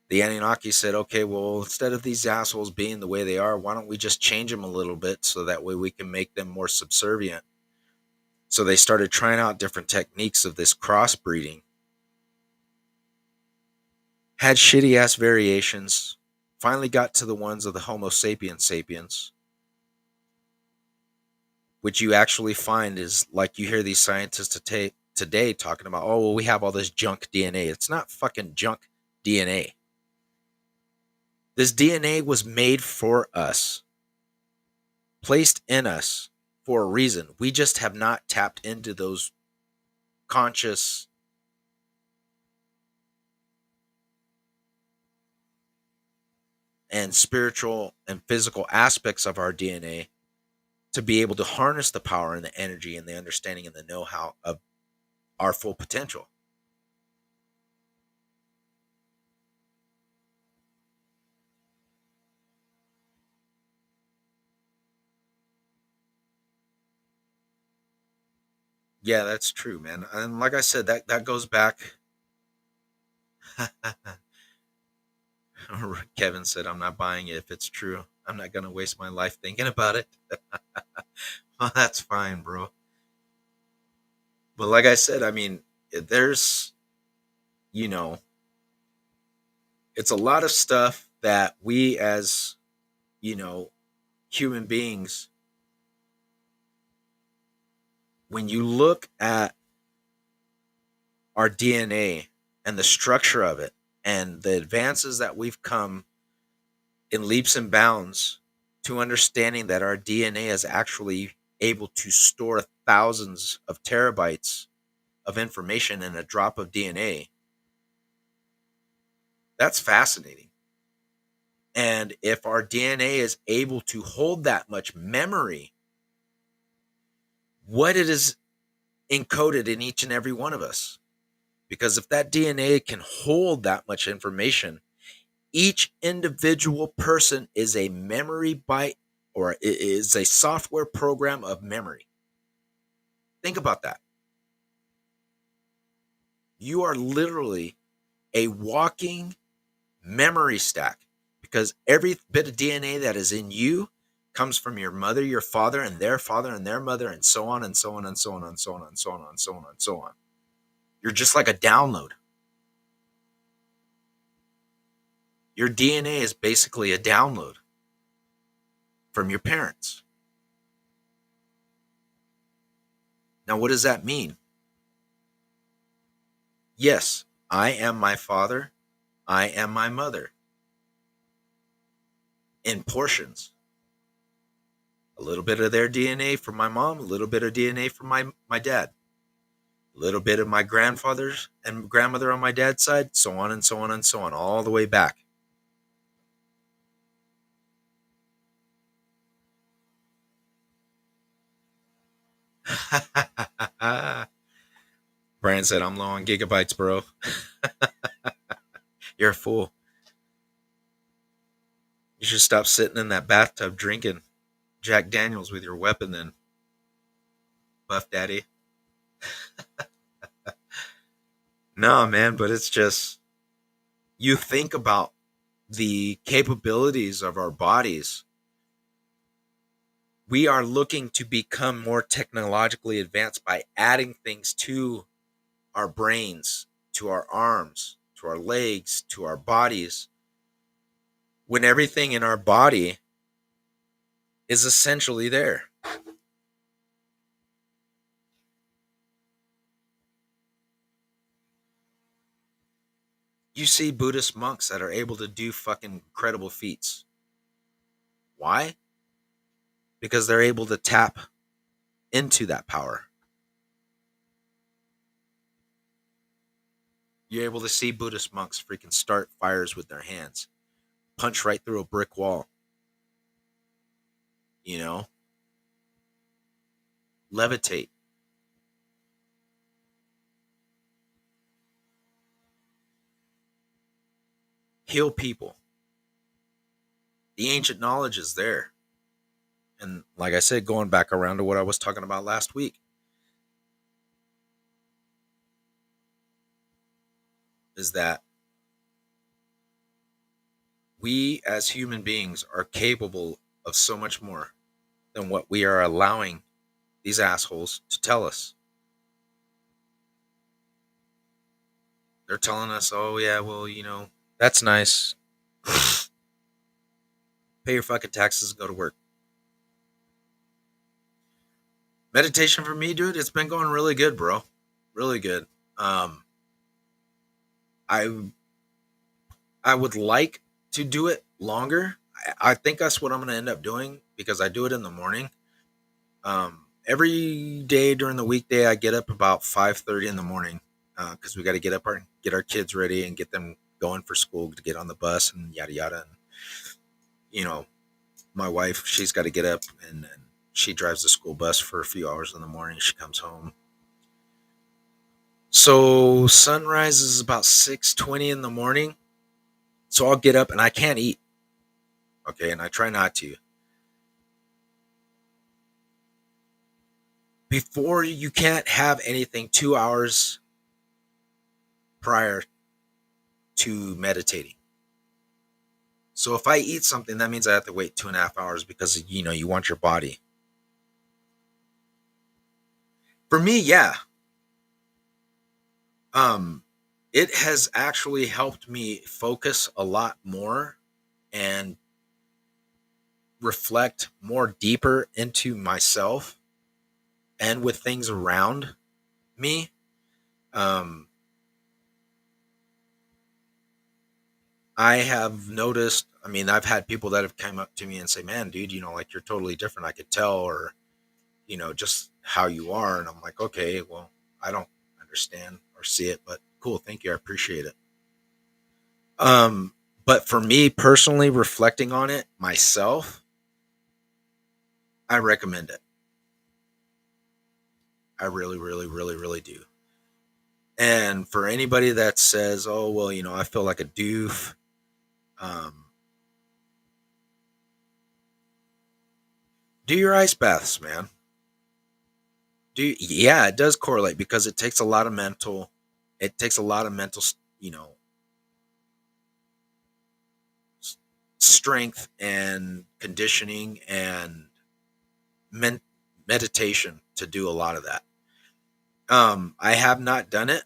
Speaker 1: The Anunnaki said, okay, well, instead of these assholes being the way they are, why don't we just change them a little bit so that way we can make them more subservient? So they started trying out different techniques of this crossbreeding. Had shitty ass variations. Finally got to the ones of the Homo sapiens, which you actually find is like you hear these scientists today talking about, oh, well, we have all this junk DNA. It's not fucking junk DNA. This DNA was made for us, placed in us for a reason. We just have not tapped into those conscious and spiritual and physical aspects of our DNA to be able to harness the power and the energy and the understanding and the know-how of our full potential. Yeah, that's true, man. And like I said, that goes back. Kevin said, "I'm not buying it if it's true. I'm not gonna waste my life thinking about it." Well, that's fine, bro. But like I said, I mean, there's, you know, it's a lot of stuff that we as, you know, human beings, when you look at our DNA and the structure of it and the advances that we've come in leaps and bounds to understanding that our DNA is actually able to store thousands of terabytes of information in a drop of DNA. That's fascinating. And if our DNA is able to hold that much memory, what it is encoded in each and every one of us. Because if that DNA can hold that much information, each individual person is a memory byte or is a software program of memory. Think about that. You are literally a walking memory stack because every bit of DNA that is in you comes from your mother, your father, and their mother, and so on and so on and so on and so on and so on and so on and so on. You're just like a download. Your DNA is basically a download from your parents. Now, what does that mean? Yes, I am my father. I am my mother. In portions. A little bit of their DNA from my mom, a little bit of DNA from my dad, a little bit of my grandfather's and grandmother on my dad's side, so on and so on and so on, all the way back. Brian said, I'm low on gigabytes, bro. You're a fool. You should stop sitting in that bathtub drinking Jack Daniels with your weapon then, Buff Daddy. No, man, but it's just, you think about the capabilities of our bodies. We are looking to become more technologically advanced by adding things to our brains, to our arms, to our legs, to our bodies, when everything in our body is essentially there. You see Buddhist monks that are able to do fucking incredible feats. Why? Because they're able to tap into that power. You're able to see Buddhist monks freaking start fires with their hands, punch right through a brick wall, you know, levitate. Heal people. The ancient knowledge is there. And like I said, going back around to what I was talking about last week, is that we as human beings are capable of so much more than what we are allowing these assholes to tell us. They're telling us, oh, yeah, well, you know, that's nice. Pay your fucking taxes and go to work. Meditation for me, dude, it's been going really good, bro. Really good. I would like to do it longer. I think that's what I'm going to end up doing because I do it in the morning. Every day during the weekday, I get up about 5:30 in the morning because we got to get our kids ready and get them going for school to get on the bus and yada yada. And you know, my wife, she's got to get up and she drives the school bus for a few hours in the morning. She comes home. So sunrise is about 6:20 in the morning. So I'll get up and I can't eat. Okay, and I try not to. Before you can't have anything 2 hours prior to meditating. So if I eat something, that means I have to wait 2.5 hours because you want your body. For me, yeah. It has actually helped me focus a lot more and reflect more deeper into myself and with things around me. Um, I have noticed, I mean, I've had people that have come up to me and say, man, dude, like you're totally different. I could tell, or, just how you are. And I'm like, okay, well, I don't understand or see it, but cool. Thank you. I appreciate it. But for me personally, reflecting on it myself, I recommend it. I really, really, really, really do. And for anybody that says, oh, well, I feel like a doof, um, do your ice baths, man. Yeah, it does correlate because it takes a lot of mental, strength and conditioning and men- meditation to do a lot of that. I have not done it.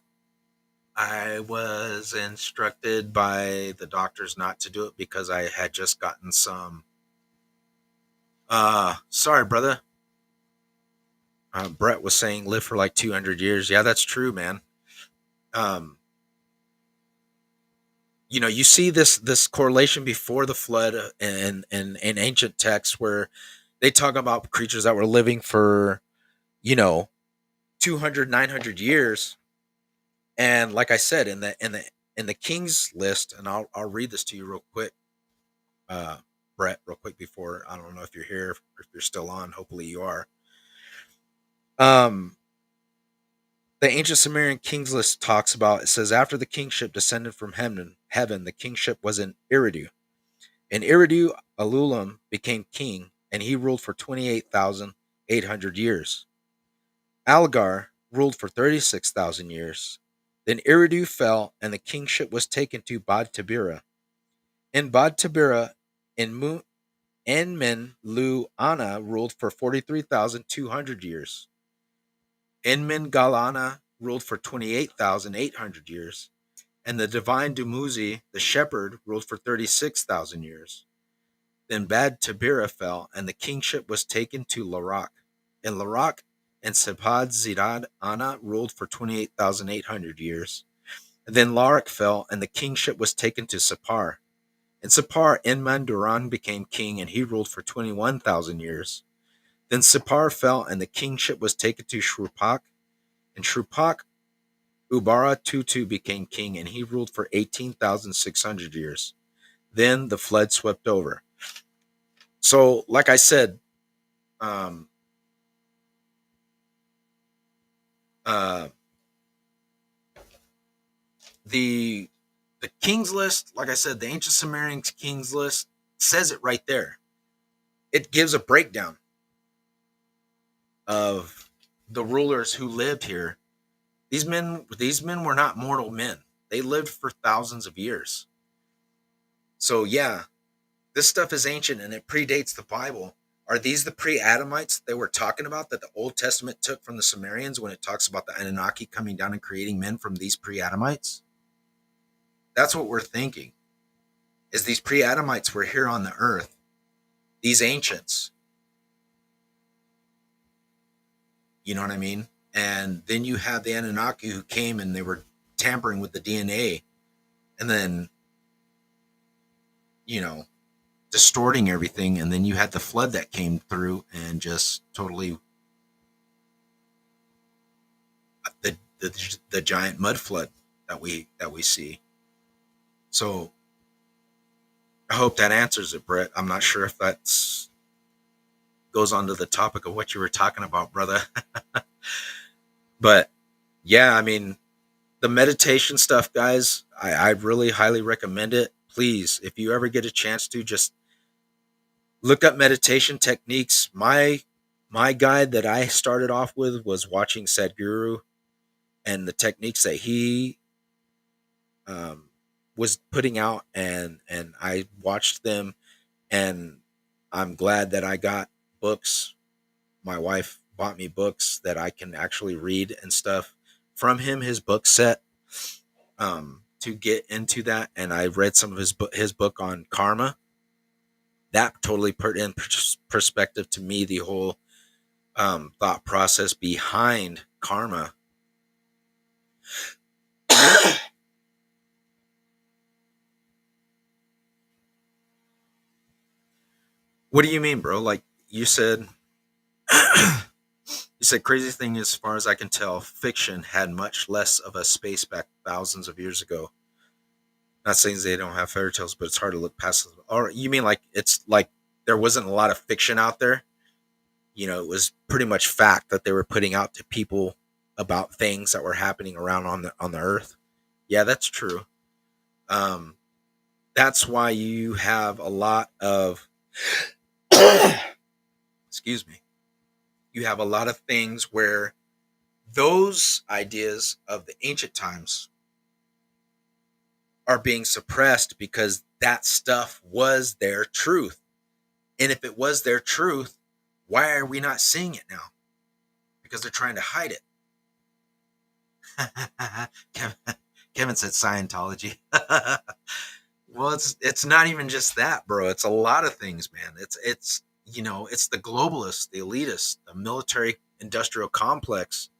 Speaker 1: I was instructed by the doctors not to do it because I had just gotten some. Sorry, brother. Brett was saying live for like 200 years. Yeah, that's true, man. Um, you see this correlation before the flood and in ancient texts where they talk about creatures that were living for you know 200, 900 years. And like I said, in the king's list, and I'll read this to you real quick, uh, Brett, real quick before, I don't know if you're here, if you're still on. Hopefully you are. Um, the ancient Sumerian kings list talks about, it says, after the kingship descended from heaven, the kingship was in Eridu. In Eridu, Alulim became king, and he ruled for 28,800 years. Algar ruled for 36,000 years. Then Eridu fell, and the kingship was taken to Bad Tabira. In Bad Tabira, Enmen Lu Anna ruled for 43,200 years. Enmen Galana ruled for 28,800 years. And the divine Dumuzi, the shepherd, ruled for 36,000 years. Then Bad Tabira fell, and the kingship was taken to Larak. In Larak, and Sebhad Zidad Anna ruled for 28,800 years. And then Larak fell, and the kingship was taken to Separ. In Separ, Enman Duran became king, and he ruled for 21,000 years. Then Separ fell, and the kingship was taken to Shrupak. In Shrupak, Ubara Tutu became king, and he ruled for 18,600 years. Then the flood swept over. So, like I said, um, uh, the king's list, like I said, the ancient Sumerian king's list says it right there. It gives a breakdown of the rulers who lived here. These men were not mortal men. They lived for thousands of years. So yeah, this stuff is ancient and it predates the Bible. Are these the pre-Adamites they were talking about that the Old Testament took from the Sumerians when it talks about the Anunnaki coming down and creating men from these pre-Adamites? That's what we're thinking. Is these pre-Adamites were here on the earth, these ancients. You know what I mean? And then you have the Anunnaki who came and they were tampering with the DNA. And then, you know,
Speaker 5: distorting everything, and then you had the flood that came through and just totally the giant mud flood that we see. So I hope that answers it, Brett. I'm not sure if that's goes on to the topic of what you were talking about, brother. But yeah, I mean, the meditation stuff, guys, I really highly recommend it. Please, if you ever get a chance to, just look up meditation techniques. My guide that I started off with was watching Sadhguru, and the techniques that he was putting out, and I watched them, and I'm glad that I got books. My wife bought me books that I can actually read and stuff from him, his book set, to get into that. And I read some of his book on karma. That totally put in perspective to me the whole thought process behind karma. What do you mean, bro? Like you said, you said crazy thing, as far as I can tell, fiction had much less of a space back thousands of years ago. Not saying they don't have fairy tales, but it's hard to look past them. Or you mean like it's like there wasn't a lot of fiction out there? You know, it was pretty much fact that they were putting out to people about things that were happening around on the earth. Yeah, that's true. That's why you have a lot of excuse me. You have a lot of things where those ideas of the ancient times are being suppressed because that stuff was their truth. And if it was their truth, why are we not seeing it now? Because they're trying to hide it. Kevin said Scientology. Well, it's not even just that, bro. It's a lot of things, man. It's you know, it's the globalists, the elitists, the military industrial complex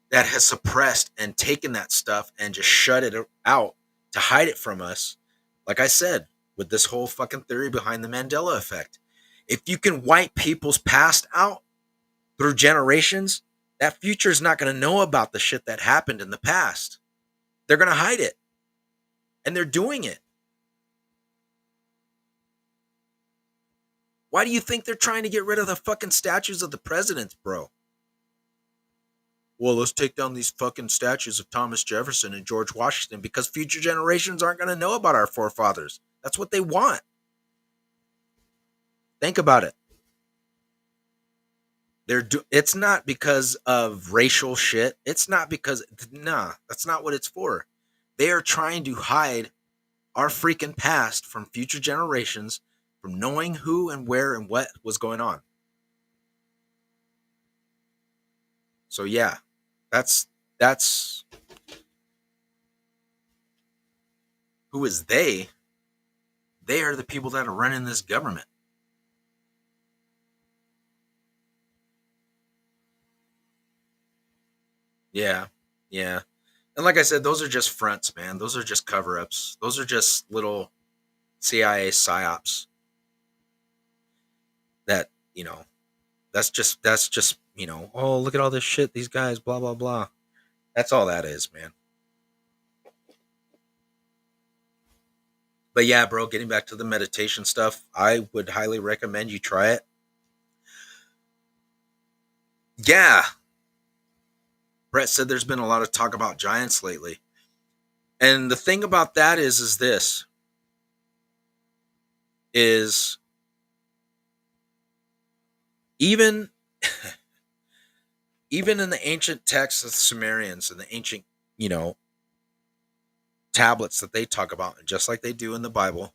Speaker 5: that has suppressed and taken that stuff and just shut it out to hide it from us. Like I said, with this whole fucking theory behind the Mandela effect. If you can wipe people's past out through generations, that future is not going to know about the shit that happened in the past. They're going to hide it. And they're doing it. Why do you think they're trying to get rid of the fucking statues of the presidents, bro? Well, let's take down these fucking statues of Thomas Jefferson and George Washington because future generations aren't going to know about our forefathers. That's what they want. Think about it. It's not because of racial shit. It's not because, that's not what it's for. They are trying to hide our freaking past from future generations from knowing who and where and what was going on. So yeah, that's who is they? They are the people that are running this government. Yeah, yeah. And like I said, those are just fronts, man. Those are just cover-ups. Those are just little CIA psyops that, that's just, oh, look at all this shit, these guys, blah, blah, blah. That's all that is, man. But yeah, bro, getting back to the meditation stuff, I would highly recommend you try it. Yeah. Brett said there's been a lot of talk about giants lately. And the thing about that is this. Is even in the ancient texts of the Sumerians and the ancient, tablets that they talk about, and just like they do in the Bible,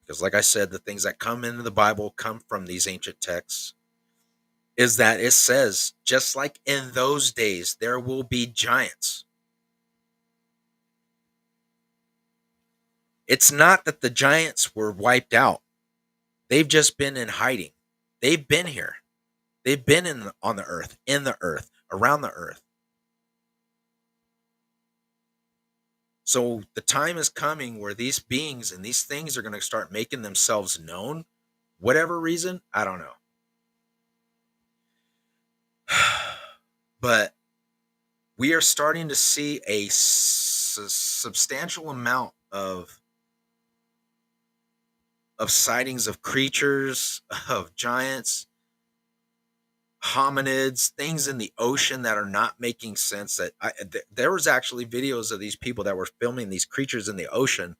Speaker 5: because like I said, the things that come into the Bible come from these ancient texts, is that it says, just like in those days, there will be giants. It's not that the giants were wiped out. They've just been in hiding. They've been here. They've been on the earth, in the earth, around the earth. So the time is coming where these beings and these things are going to start making themselves known. Whatever reason, I don't know. But we are starting to see a substantial amount of sightings of creatures, of giants, hominids, things in the ocean that are not making sense. That there was actually videos of these people that were filming these creatures in the ocean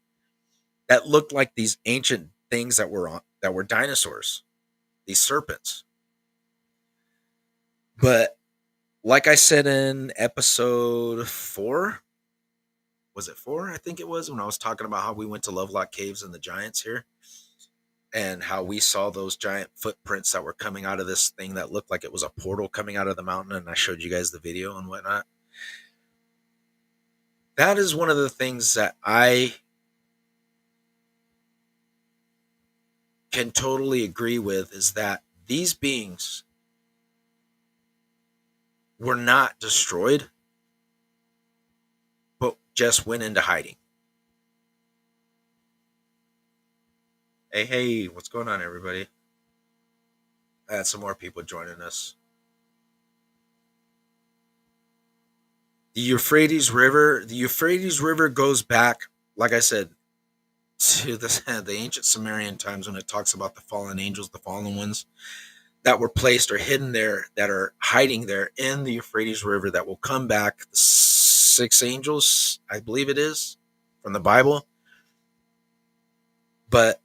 Speaker 5: that looked like these ancient things that were dinosaurs, these serpents. But like I said in episode 4, was it 4? I think it was, when I was talking about how we went to Lovelock Caves and the giants here, and how we saw those giant footprints that were coming out of this thing that looked like it was a portal coming out of the mountain, and I showed you guys the video and whatnot. That is one of the things that I can totally agree with, is that these beings were not destroyed, but just went into hiding. Hey, what's going on, everybody? I had some more people joining us. The Euphrates River goes back, like I said, to the ancient Sumerian times, when it talks about the fallen angels, the fallen ones that were placed or hidden there, that are hiding there in the Euphrates River, that will come back. The 6 angels, I believe it is, from the Bible. But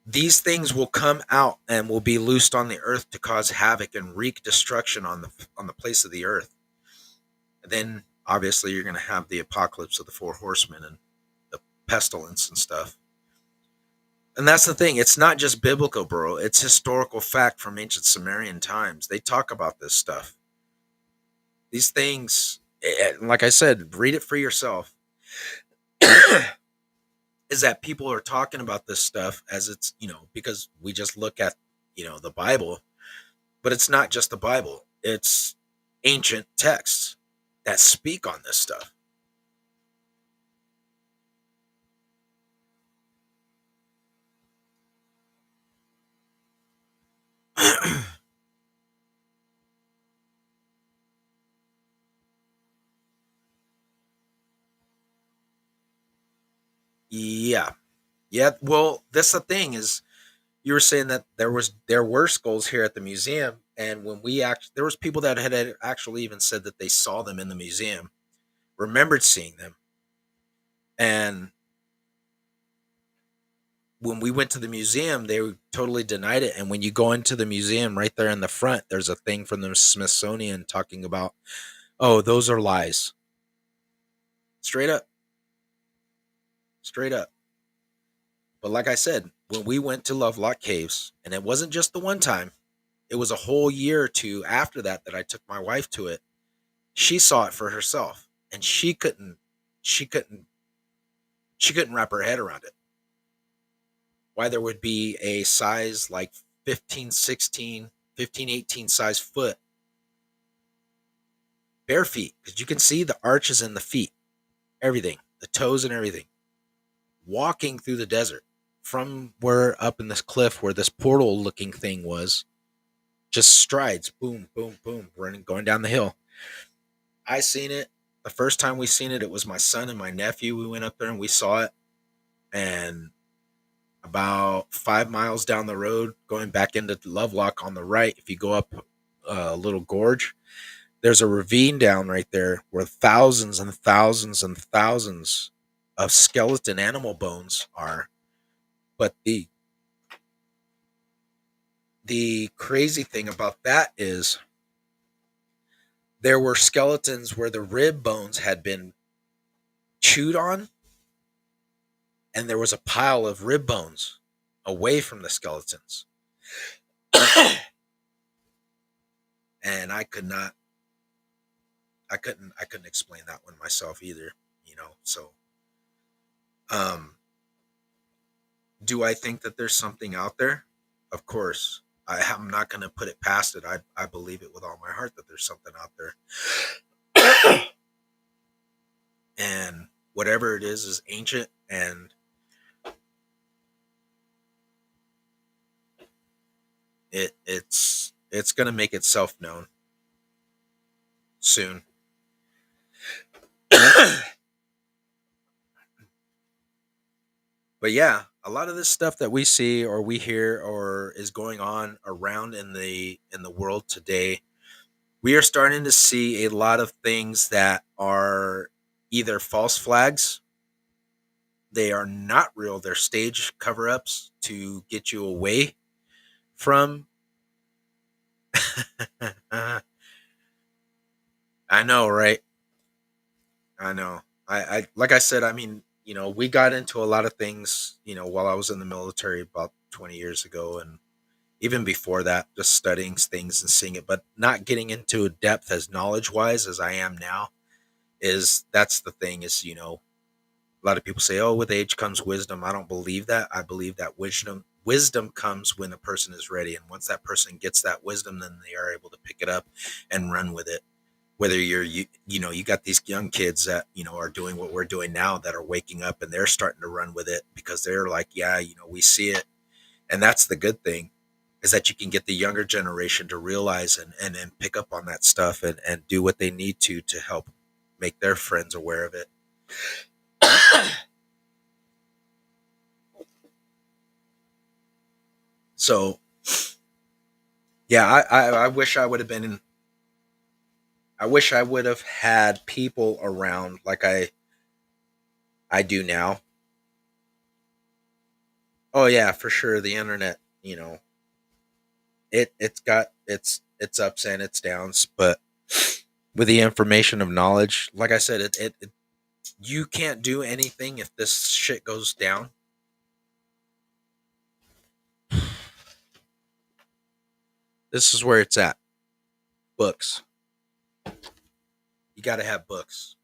Speaker 5: these things will come out and will be loosed on the earth to cause havoc and wreak destruction on the place of the earth. And then obviously you're going to have the apocalypse of the 4 horsemen and the pestilence and stuff. And that's the thing. It's not just biblical, bro. It's historical fact from ancient Sumerian times. They talk about this stuff. These things, like I said, read it for yourself. Is that people are talking about this stuff as it's, because we just look at, the Bible. But it's not just the Bible. It's ancient texts that speak on this stuff. Yeah. Well, that's the thing, is you were saying that there were skulls here at the museum, and when there was people that had actually even said that they saw them in the museum, remembered seeing them. And when we went to the museum, they totally denied it. And when you go into the museum, right there in the front, there's a thing from the Smithsonian talking about, oh, those are lies. Straight up. But like I said, when we went to Lovelock Caves, and it wasn't just the one time, it was a whole year or 2 after that I took my wife to it. She saw it for herself, and she couldn't wrap her head around it. Why there would be a size like 15, 16, 15, 18 size foot, bare feet, because you can see the arches in the feet, everything, the toes and everything, walking through the desert from where up in this cliff where this portal looking thing was, just strides, boom, boom, boom, running, going down the hill. I seen it. The first time we seen it, it was my son and my nephew. We went up there and we saw it. And about 5 miles down the road, going back into Lovelock on the right, if you go up a little gorge, there's a ravine down right there where thousands and thousands and thousands of skeleton animal bones are. But the crazy thing about that is there were skeletons where the rib bones had been chewed on, and there was a pile of rib bones away from the skeletons. And I couldn't explain that one myself either, so do I think that there's something out there? Of course. I'm not going to put it past it. I believe it with all my heart that there's something out there. And whatever it is ancient, and it's going to make itself known soon. But yeah, a lot of this stuff that we see or we hear or is going on around in the world today, we are starting to see a lot of things that are either false flags, they are not real, they're stage cover-ups to get you away from I know, right? I know. I like I said, I mean, we got into a lot of things, while I was in the military about 20 years ago, and even before that, just studying things and seeing it, but not getting into depth as knowledge wise as I am now. That's the thing is, a lot of people say, "Oh, with age comes wisdom." I don't believe that. I believe that wisdom comes when a person is ready, and once that person gets that wisdom, then they are able to pick it up and run with it. Whether you got these young kids that are doing what we're doing now, that are waking up and they're starting to run with it because they're like, yeah, we see it, and that's the good thing, is that you can get the younger generation to realize and pick up on that stuff and do what they need to help make their friends aware of it. So yeah, I wish I would have been in. I wish I would have had people around like I do now. Oh yeah, for sure. The internet, it's got its ups and its downs, but with the information of knowledge, like I said, it you can't do anything if this shit goes down. This is where it's at. Books. You got to have books.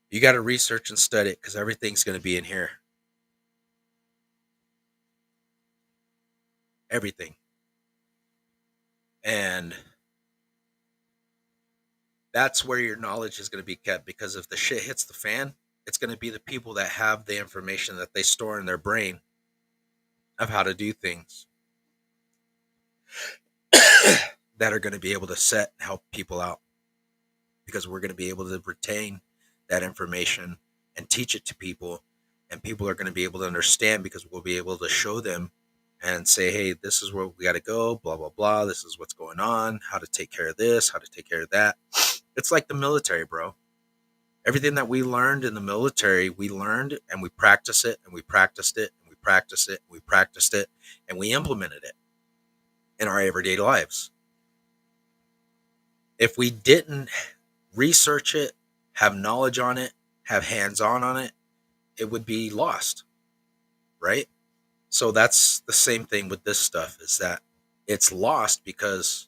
Speaker 5: You got to research and study it because everything's going to be in here. Everything. And that's where your knowledge is going to be kept, because if the shit hits the fan, it's going to be the people that have the information that they store in their brain of how to do things that are going to be able to set and help people out, because we're going to be able to retain that information and teach it to people, and people are going to be able to understand because we'll be able to show them and say, hey, this is where we got to go, blah blah blah, this is what's going on, how to take care of this, how to take care of that. It's like the military, bro. Everything that we learned in the military, we learned and we practiced it and we practiced it and we practiced it and we practiced it and we implemented it in our everyday lives. If we didn't research it, have knowledge on it, have hands-on it, it would be lost, right? So that's the same thing with this stuff, is that it's lost because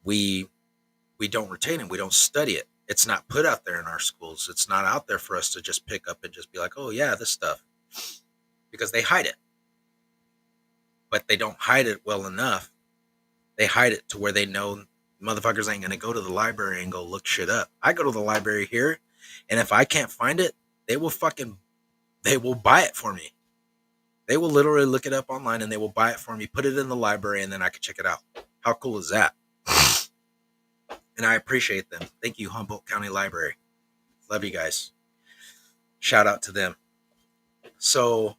Speaker 5: we don't retain it, we don't study it. It's not put out there in our schools. It's not out there for us to just pick up and just be like, oh yeah, this stuff, because they hide it. But they don't hide it well enough. They hide it to where they know motherfuckers ain't gonna go to the library and go look shit up. I go to the library here, and if I can't find it, they will buy it for me. They will literally look it up online and they will buy it for me, put it in the library, and then I can check it out. How cool is that? And I appreciate them. Thank you, Humboldt County Library. Love you guys. Shout out to them. So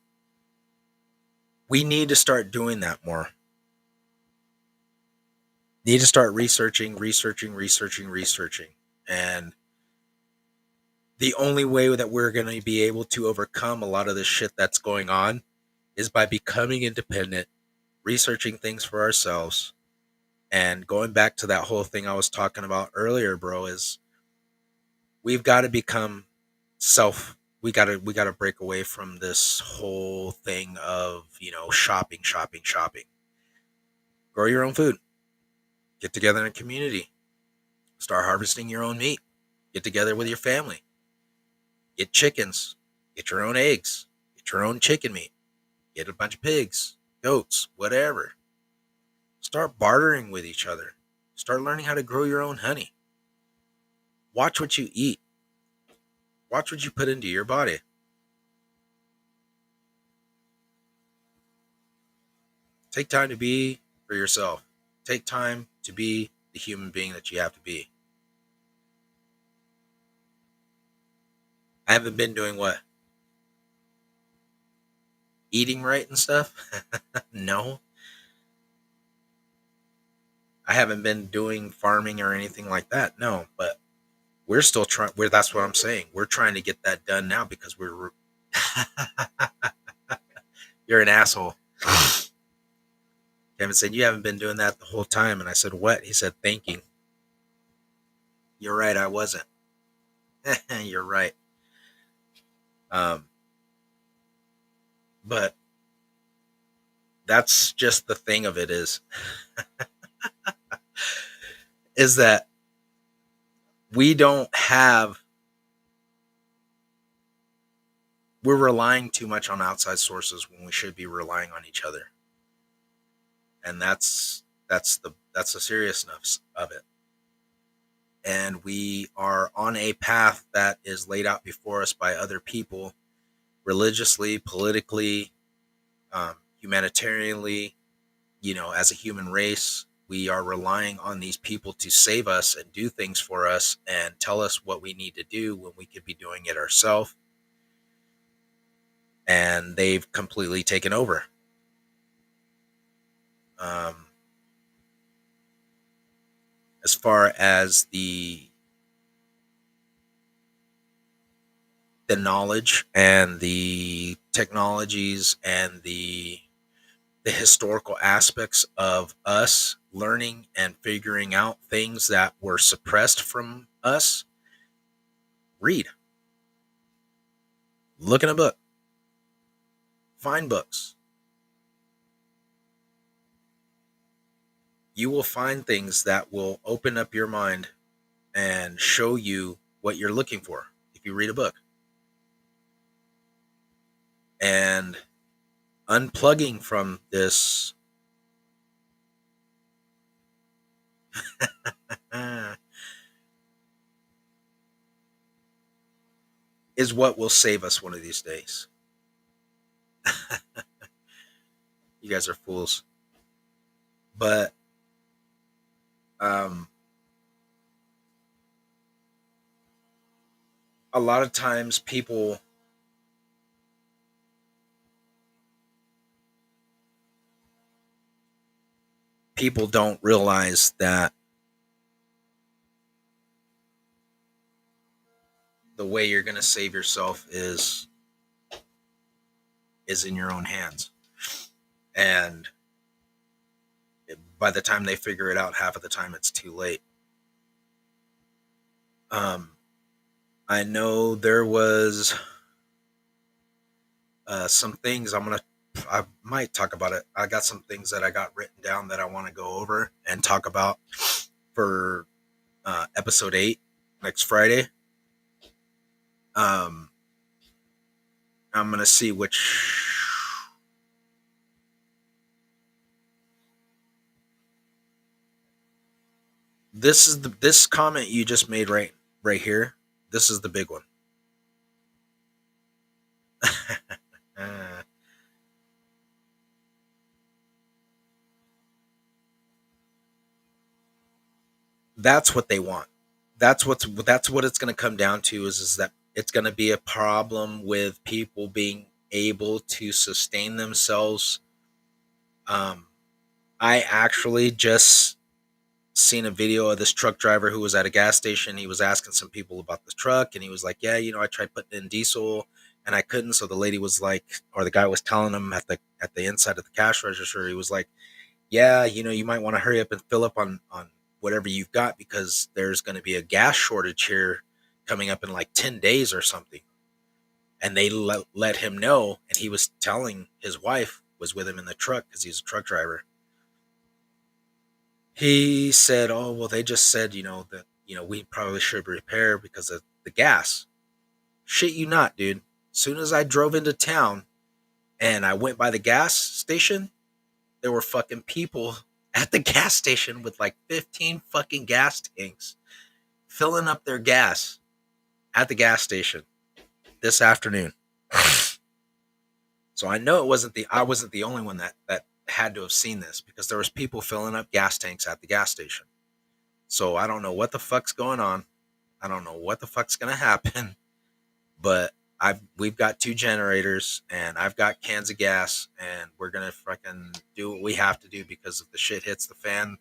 Speaker 5: we need to start doing that more. Need to start researching. And the only way that we're going to be able to overcome a lot of this shit that's going on is by becoming independent, researching things for ourselves. And going back to that whole thing I was talking about earlier, bro, is we've got to become we got to break away from this whole thing of, shopping. Grow your own food. Get together in a community. Start harvesting your own meat. Get together with your family. Get chickens. Get your own eggs. Get your own chicken meat. Get a bunch of pigs, goats, whatever. Start bartering with each other. Start learning how to grow your own honey. Watch what you eat. Watch what you put into your body. Take time to be for yourself. Take time to be the human being that you have to be. I haven't been doing what? Eating right and stuff? No. I haven't been doing farming or anything like that. No, but we're still trying. That's what I'm saying. We're trying to get that done now because we're. You're an asshole. Kevin said, you haven't been doing that the whole time. And I said, what? He said, thinking. You're right. I wasn't. You're right. But that's just the thing of it is that we don't have, we're relying too much on outside sources when we should be relying on each other. And that's the seriousness of it. And we are on a path that is laid out before us by other people, religiously, politically, humanitarianly, as a human race. We are relying on these people to save us and do things for us and tell us what we need to do when we could be doing it ourselves. And they've completely taken over. As far as the knowledge and the technologies and the historical aspects of us learning and figuring out things that were suppressed from us, read. Look in a book. Find books. You will find things that will open up your mind and show you what you're looking for if you read a book. And unplugging from this is what will save us one of these days. You guys are fools. But a lot of times people don't realize that the way you're going to save yourself is in your own hands. And by the time they figure it out, half of the time it's too late. I know there was some things I might talk about it. I got some things that I got written down that I want to go over and talk about for episode 8 next Friday. I'm going to see which this comment you just made right here. This is the big one. That's what they want. That's what it's going to come down to is that it's going to be a problem with people being able to sustain themselves. I actually just seen a video of this truck driver who was at a gas station. He was asking some people about the truck, and he was like, yeah, I tried putting in diesel and I couldn't. So the lady was like, or the guy was telling him at the inside of the cash register, he was like, yeah, you might want to hurry up and fill up on whatever you've got, because there's going to be a gas shortage here coming up in like 10 days or something. And they let him know. And he was telling his wife was with him in the truck because he's a truck driver. He said, oh, well, they just said, that, we probably should repair because of the gas. Shit you not, dude. As soon as I drove into town and I went by the gas station, there were fucking people at the gas station with like 15 fucking gas tanks filling up their gas at the gas station. this afternoon. So I know I wasn't the only one that had to have seen this, because there was people filling up gas tanks at the gas station. So I don't know what the fuck's going on. I don't know what the fuck's gonna happen, but we've got 2 generators and I've got cans of gas, and we're gonna fucking do what we have to do, because if the shit hits the fan,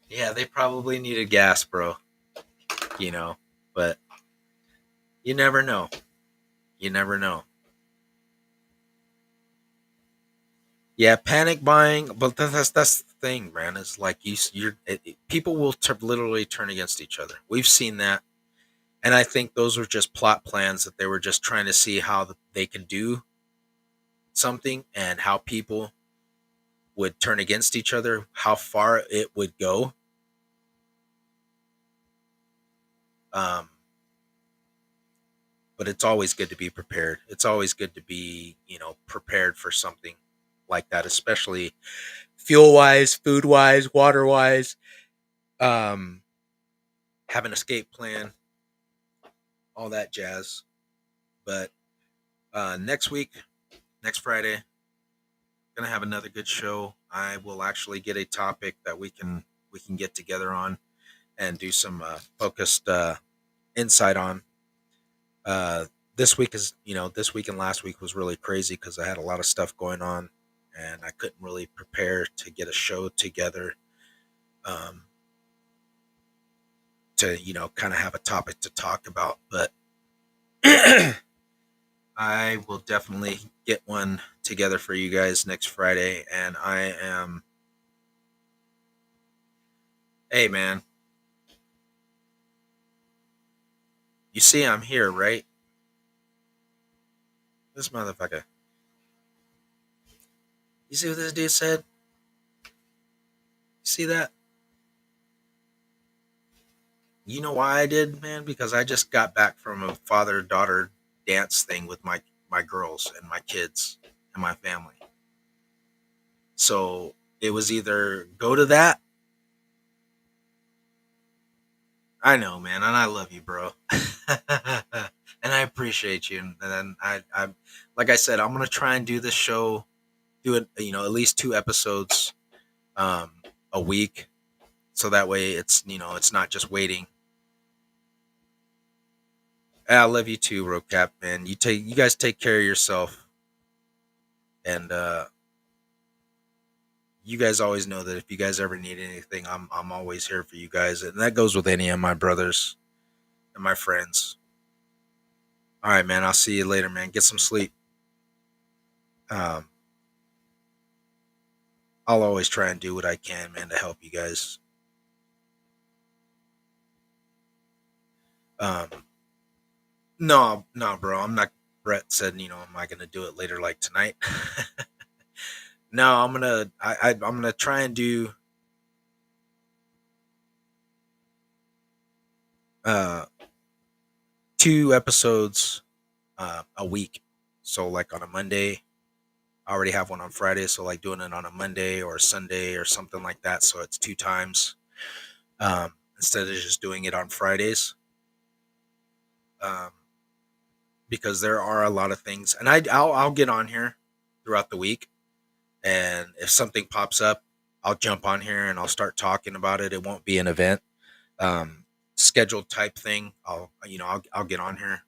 Speaker 5: yeah, they probably needed gas, bro. You know, but you never know. You never know. Yeah, panic buying, but that's the thing, man. It's like people will literally turn against each other. We've seen that, and I think those were just plot plans that they were just trying to see how they can do something, and how people would turn against each other, how far it would go. Um, but it's always good to be prepared. It's always good to be, prepared for something like that, especially fuel wise, food wise, water wise. Um, have an escape plan, all that jazz. But next week, next Friday, gonna have another good show. I will actually get a topic that we can get together on and do some focused insight on. Uh, this week this week and last week was really crazy because I had a lot of stuff going on, and I couldn't really prepare to get a show together. Um, to kind of have a topic to talk about, but I will definitely get one together for you guys next Friday. And hey man, you see I'm here, right? This motherfucker. You see what this dude said? You see that? You know why I did, man? Because I just got back from a father-daughter dance thing with my girls and my kids and my family. So it was either go to that. I know, man, and I love you, bro. And I appreciate you. And then I, like I said, I'm gonna try and do this show, do it, at least 2 episodes, um, a week, so that way it's not just waiting. I love you too, Rocap, man. You guys take care of yourself, and you guys always know that if you guys ever need anything, I'm always here for you guys, and that goes with any of my brothers and my friends. All right, man. I'll see you later, man. Get some sleep. Um, I'll always try and do what I can, man, to help you guys. Um, no, no, bro. I'm not. Brett said, am I gonna do it later, like tonight? No, I'm gonna try and do uh 2 episodes a week. So like on a Monday, I already have one on Friday. So like doing it on a Monday or a Sunday or something like that. So it's 2 times instead of just doing it on Fridays. Um, because there are a lot of things, and I'll get on here throughout the week, and if something pops up, I'll jump on here and I'll start talking about it. It won't be an event scheduled type thing. I'll get on here.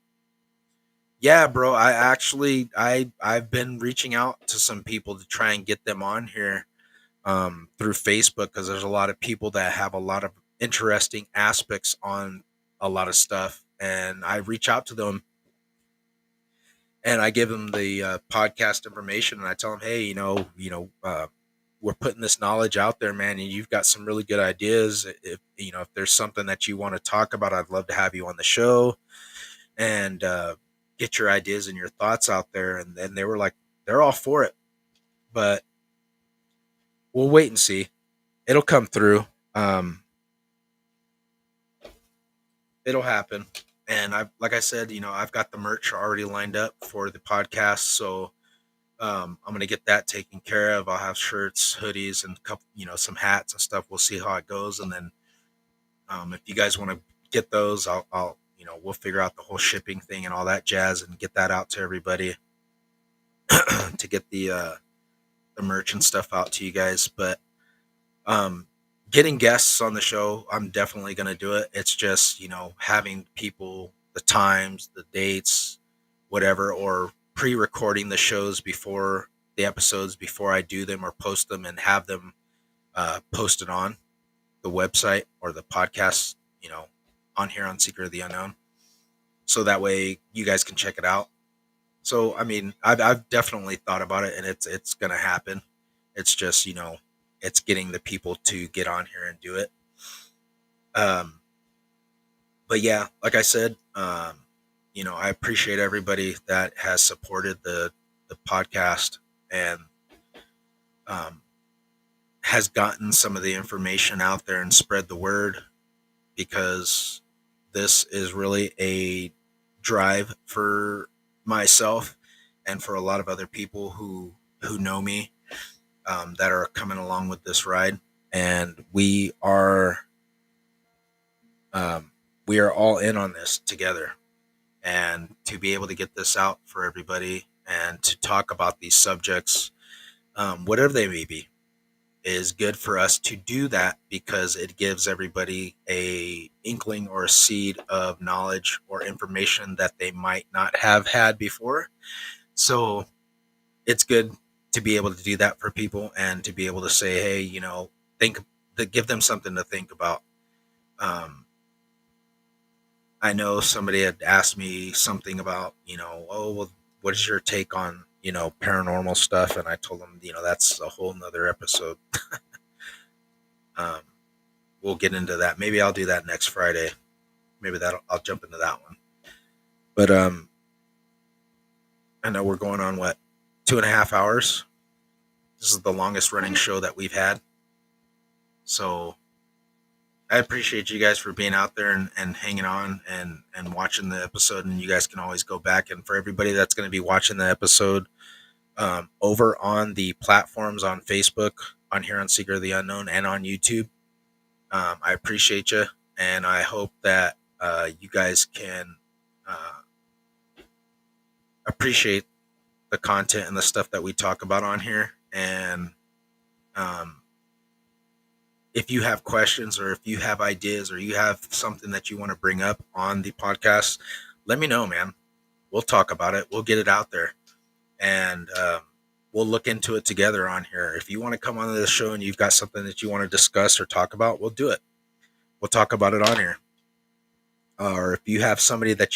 Speaker 5: Yeah, bro. I've been reaching out to some people to try and get them on here through Facebook, because there's a lot of people that have a lot of interesting aspects on a lot of stuff, and I reach out to them and I give them the podcast information, and I tell them, hey, we're putting this knowledge out there, man, and you've got some really good ideas. If there's something that you want to talk about, I'd love to have you on the show and get your ideas and your thoughts out there. And then they were like, they're all for it, but we'll wait and see. It'll come through. It'll happen. And like I said, I've got the merch already lined up for the podcast. So I'm going to get that taken care of. I'll have shirts, hoodies, and some hats and stuff. We'll see how it goes. And then If you guys want to get those, I'll we'll figure out the whole shipping thing and all that jazz and get that out to everybody to get the merch and stuff out to you guys. But um, getting guests on the show, I'm definitely going to do it. It's just, having people, the times, the dates, whatever, or pre-recording the shows before the episodes, before I do them or post them and have them posted on the website or the podcast, on here on Secret of the Unknown. So that way you guys can check it out. So, I mean, I've definitely thought about it, and it's going to happen. It's just, it's getting the people to get on here and do it. But yeah, like I said, I appreciate everybody that has supported the podcast and has gotten some of the information out there and spread the word, because this is really a drive for myself and for a lot of other people who know me, that are coming along with this ride, and we are all in on this together. And to be able to get this out for everybody and to talk about these subjects, whatever they may be, is good for us to do that, because it gives everybody a inkling or a seed of knowledge or information that they might not have had before. So it's good to be able to do that for people and to be able to say, hey, give them something to think about. I know somebody had asked me something about, oh, well, what is your take on, paranormal stuff? And I told them, that's a whole nother episode. We'll get into that. Maybe I'll do that next Friday. Maybe I'll jump into that one. But I know we're going on 2.5 hours. This is the longest running show that we've had. So I appreciate you guys for being out there and hanging on and watching the episode. And you guys can always go back. And for everybody that's going to be watching the episode over on the platforms on Facebook, on here on Secret of the Unknown, and on YouTube, I appreciate you. And I hope that you guys can appreciate the content and the stuff that we talk about on here. And if you have questions, or if you have ideas, or you have something that you want to bring up on the podcast, let me know, man. We'll talk about it. We'll get it out there, and we'll look into it together on here. If you want to come on the show and you've got something that you want to discuss or talk about, we'll do it. We'll talk about it on here. Or if you have somebody that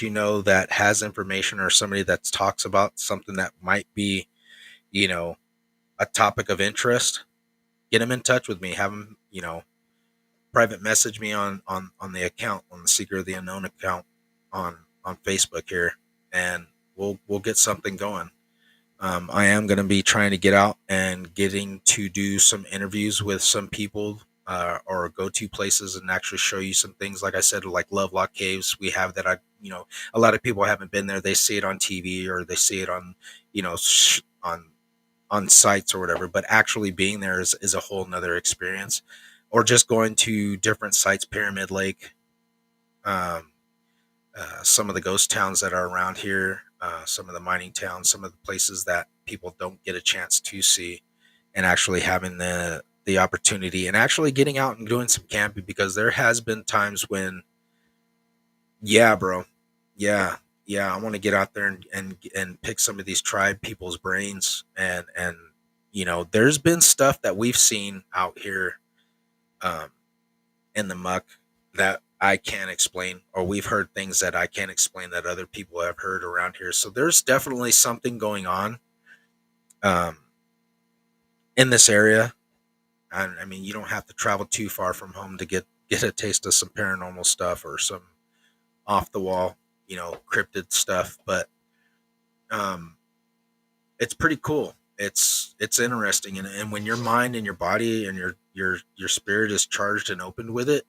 Speaker 5: that has information, or somebody that talks about something that might be, a topic of interest, get them in touch with me. Have them, private message me on the account, on the Secret of the Unknown account on Facebook here, and we'll get something going. I am going to be trying to get out and getting to do some interviews with some people, or go to places and actually show you some things. Like I said, like Lovelock Caves, we have that. A lot of people haven't been there. They see it on TV, or they see it on, on sites or whatever, but actually being there is a whole nother experience. Or just going to different sites, Pyramid Lake, some of the ghost towns that are around here, some of the mining towns, some of the places that people don't get a chance to see, and actually having the opportunity and actually getting out and doing some camping, because there has been times when, yeah, bro, yeah, I want to get out there and pick some of these tribe people's brains, and there's been stuff that we've seen out here in the muck that I can't explain, or we've heard things that I can't explain that other people have heard around here. So there's definitely something going on in this area. I mean, you don't have to travel too far from home to get a taste of some paranormal stuff, or some off the wall, cryptid stuff. But it's pretty cool. It's interesting, and when your mind and your body and your spirit is charged and opened with it,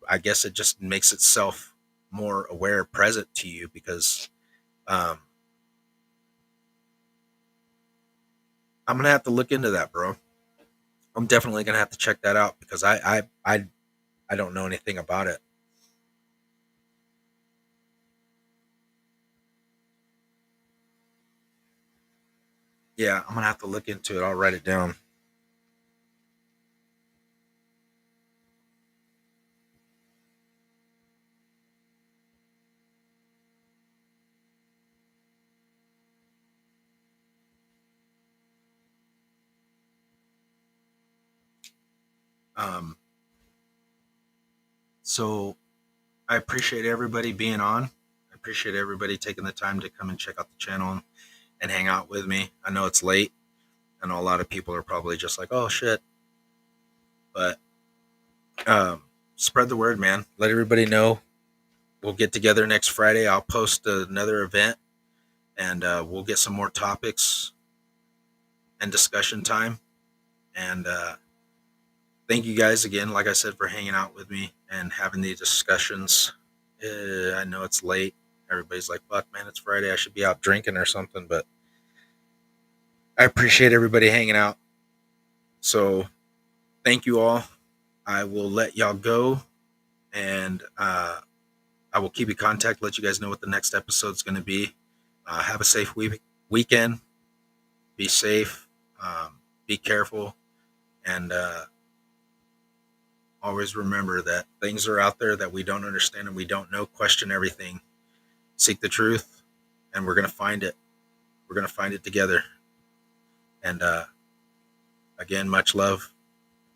Speaker 5: I guess it just makes itself more aware, present to you, because I'm gonna have to look into that, bro. I'm definitely gonna have to check that out because I don't know anything about it. Yeah, I'm gonna have to look into it. I'll write it down. Um, so I appreciate everybody being on. I appreciate everybody taking the time to come and check out the channel and hang out with me. I know it's late. I know a lot of people are probably just like, oh shit. But spread the word, man. Let everybody know. We'll get together next Friday. I'll post another event and we'll get some more topics and discussion time. And thank you guys again, like I said, for hanging out with me and having these discussions. I know it's late. Everybody's like, fuck, man, it's Friday. I should be out drinking or something. But I appreciate everybody hanging out. So thank you all. I will let y'all go. And I will keep in contact, let you guys know what the next episode is going to be. Have a safe weekend. Be safe. Be careful. And always remember that things are out there that we don't understand and we don't know. Question everything. Seek the truth. And we're going to find it. We're going to find it together. And again, much love,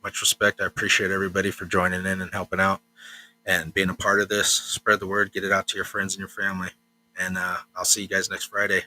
Speaker 5: much respect. I appreciate everybody for joining in and helping out and being a part of this. Spread the word. Get it out to your friends and your family. And I'll see you guys next Friday.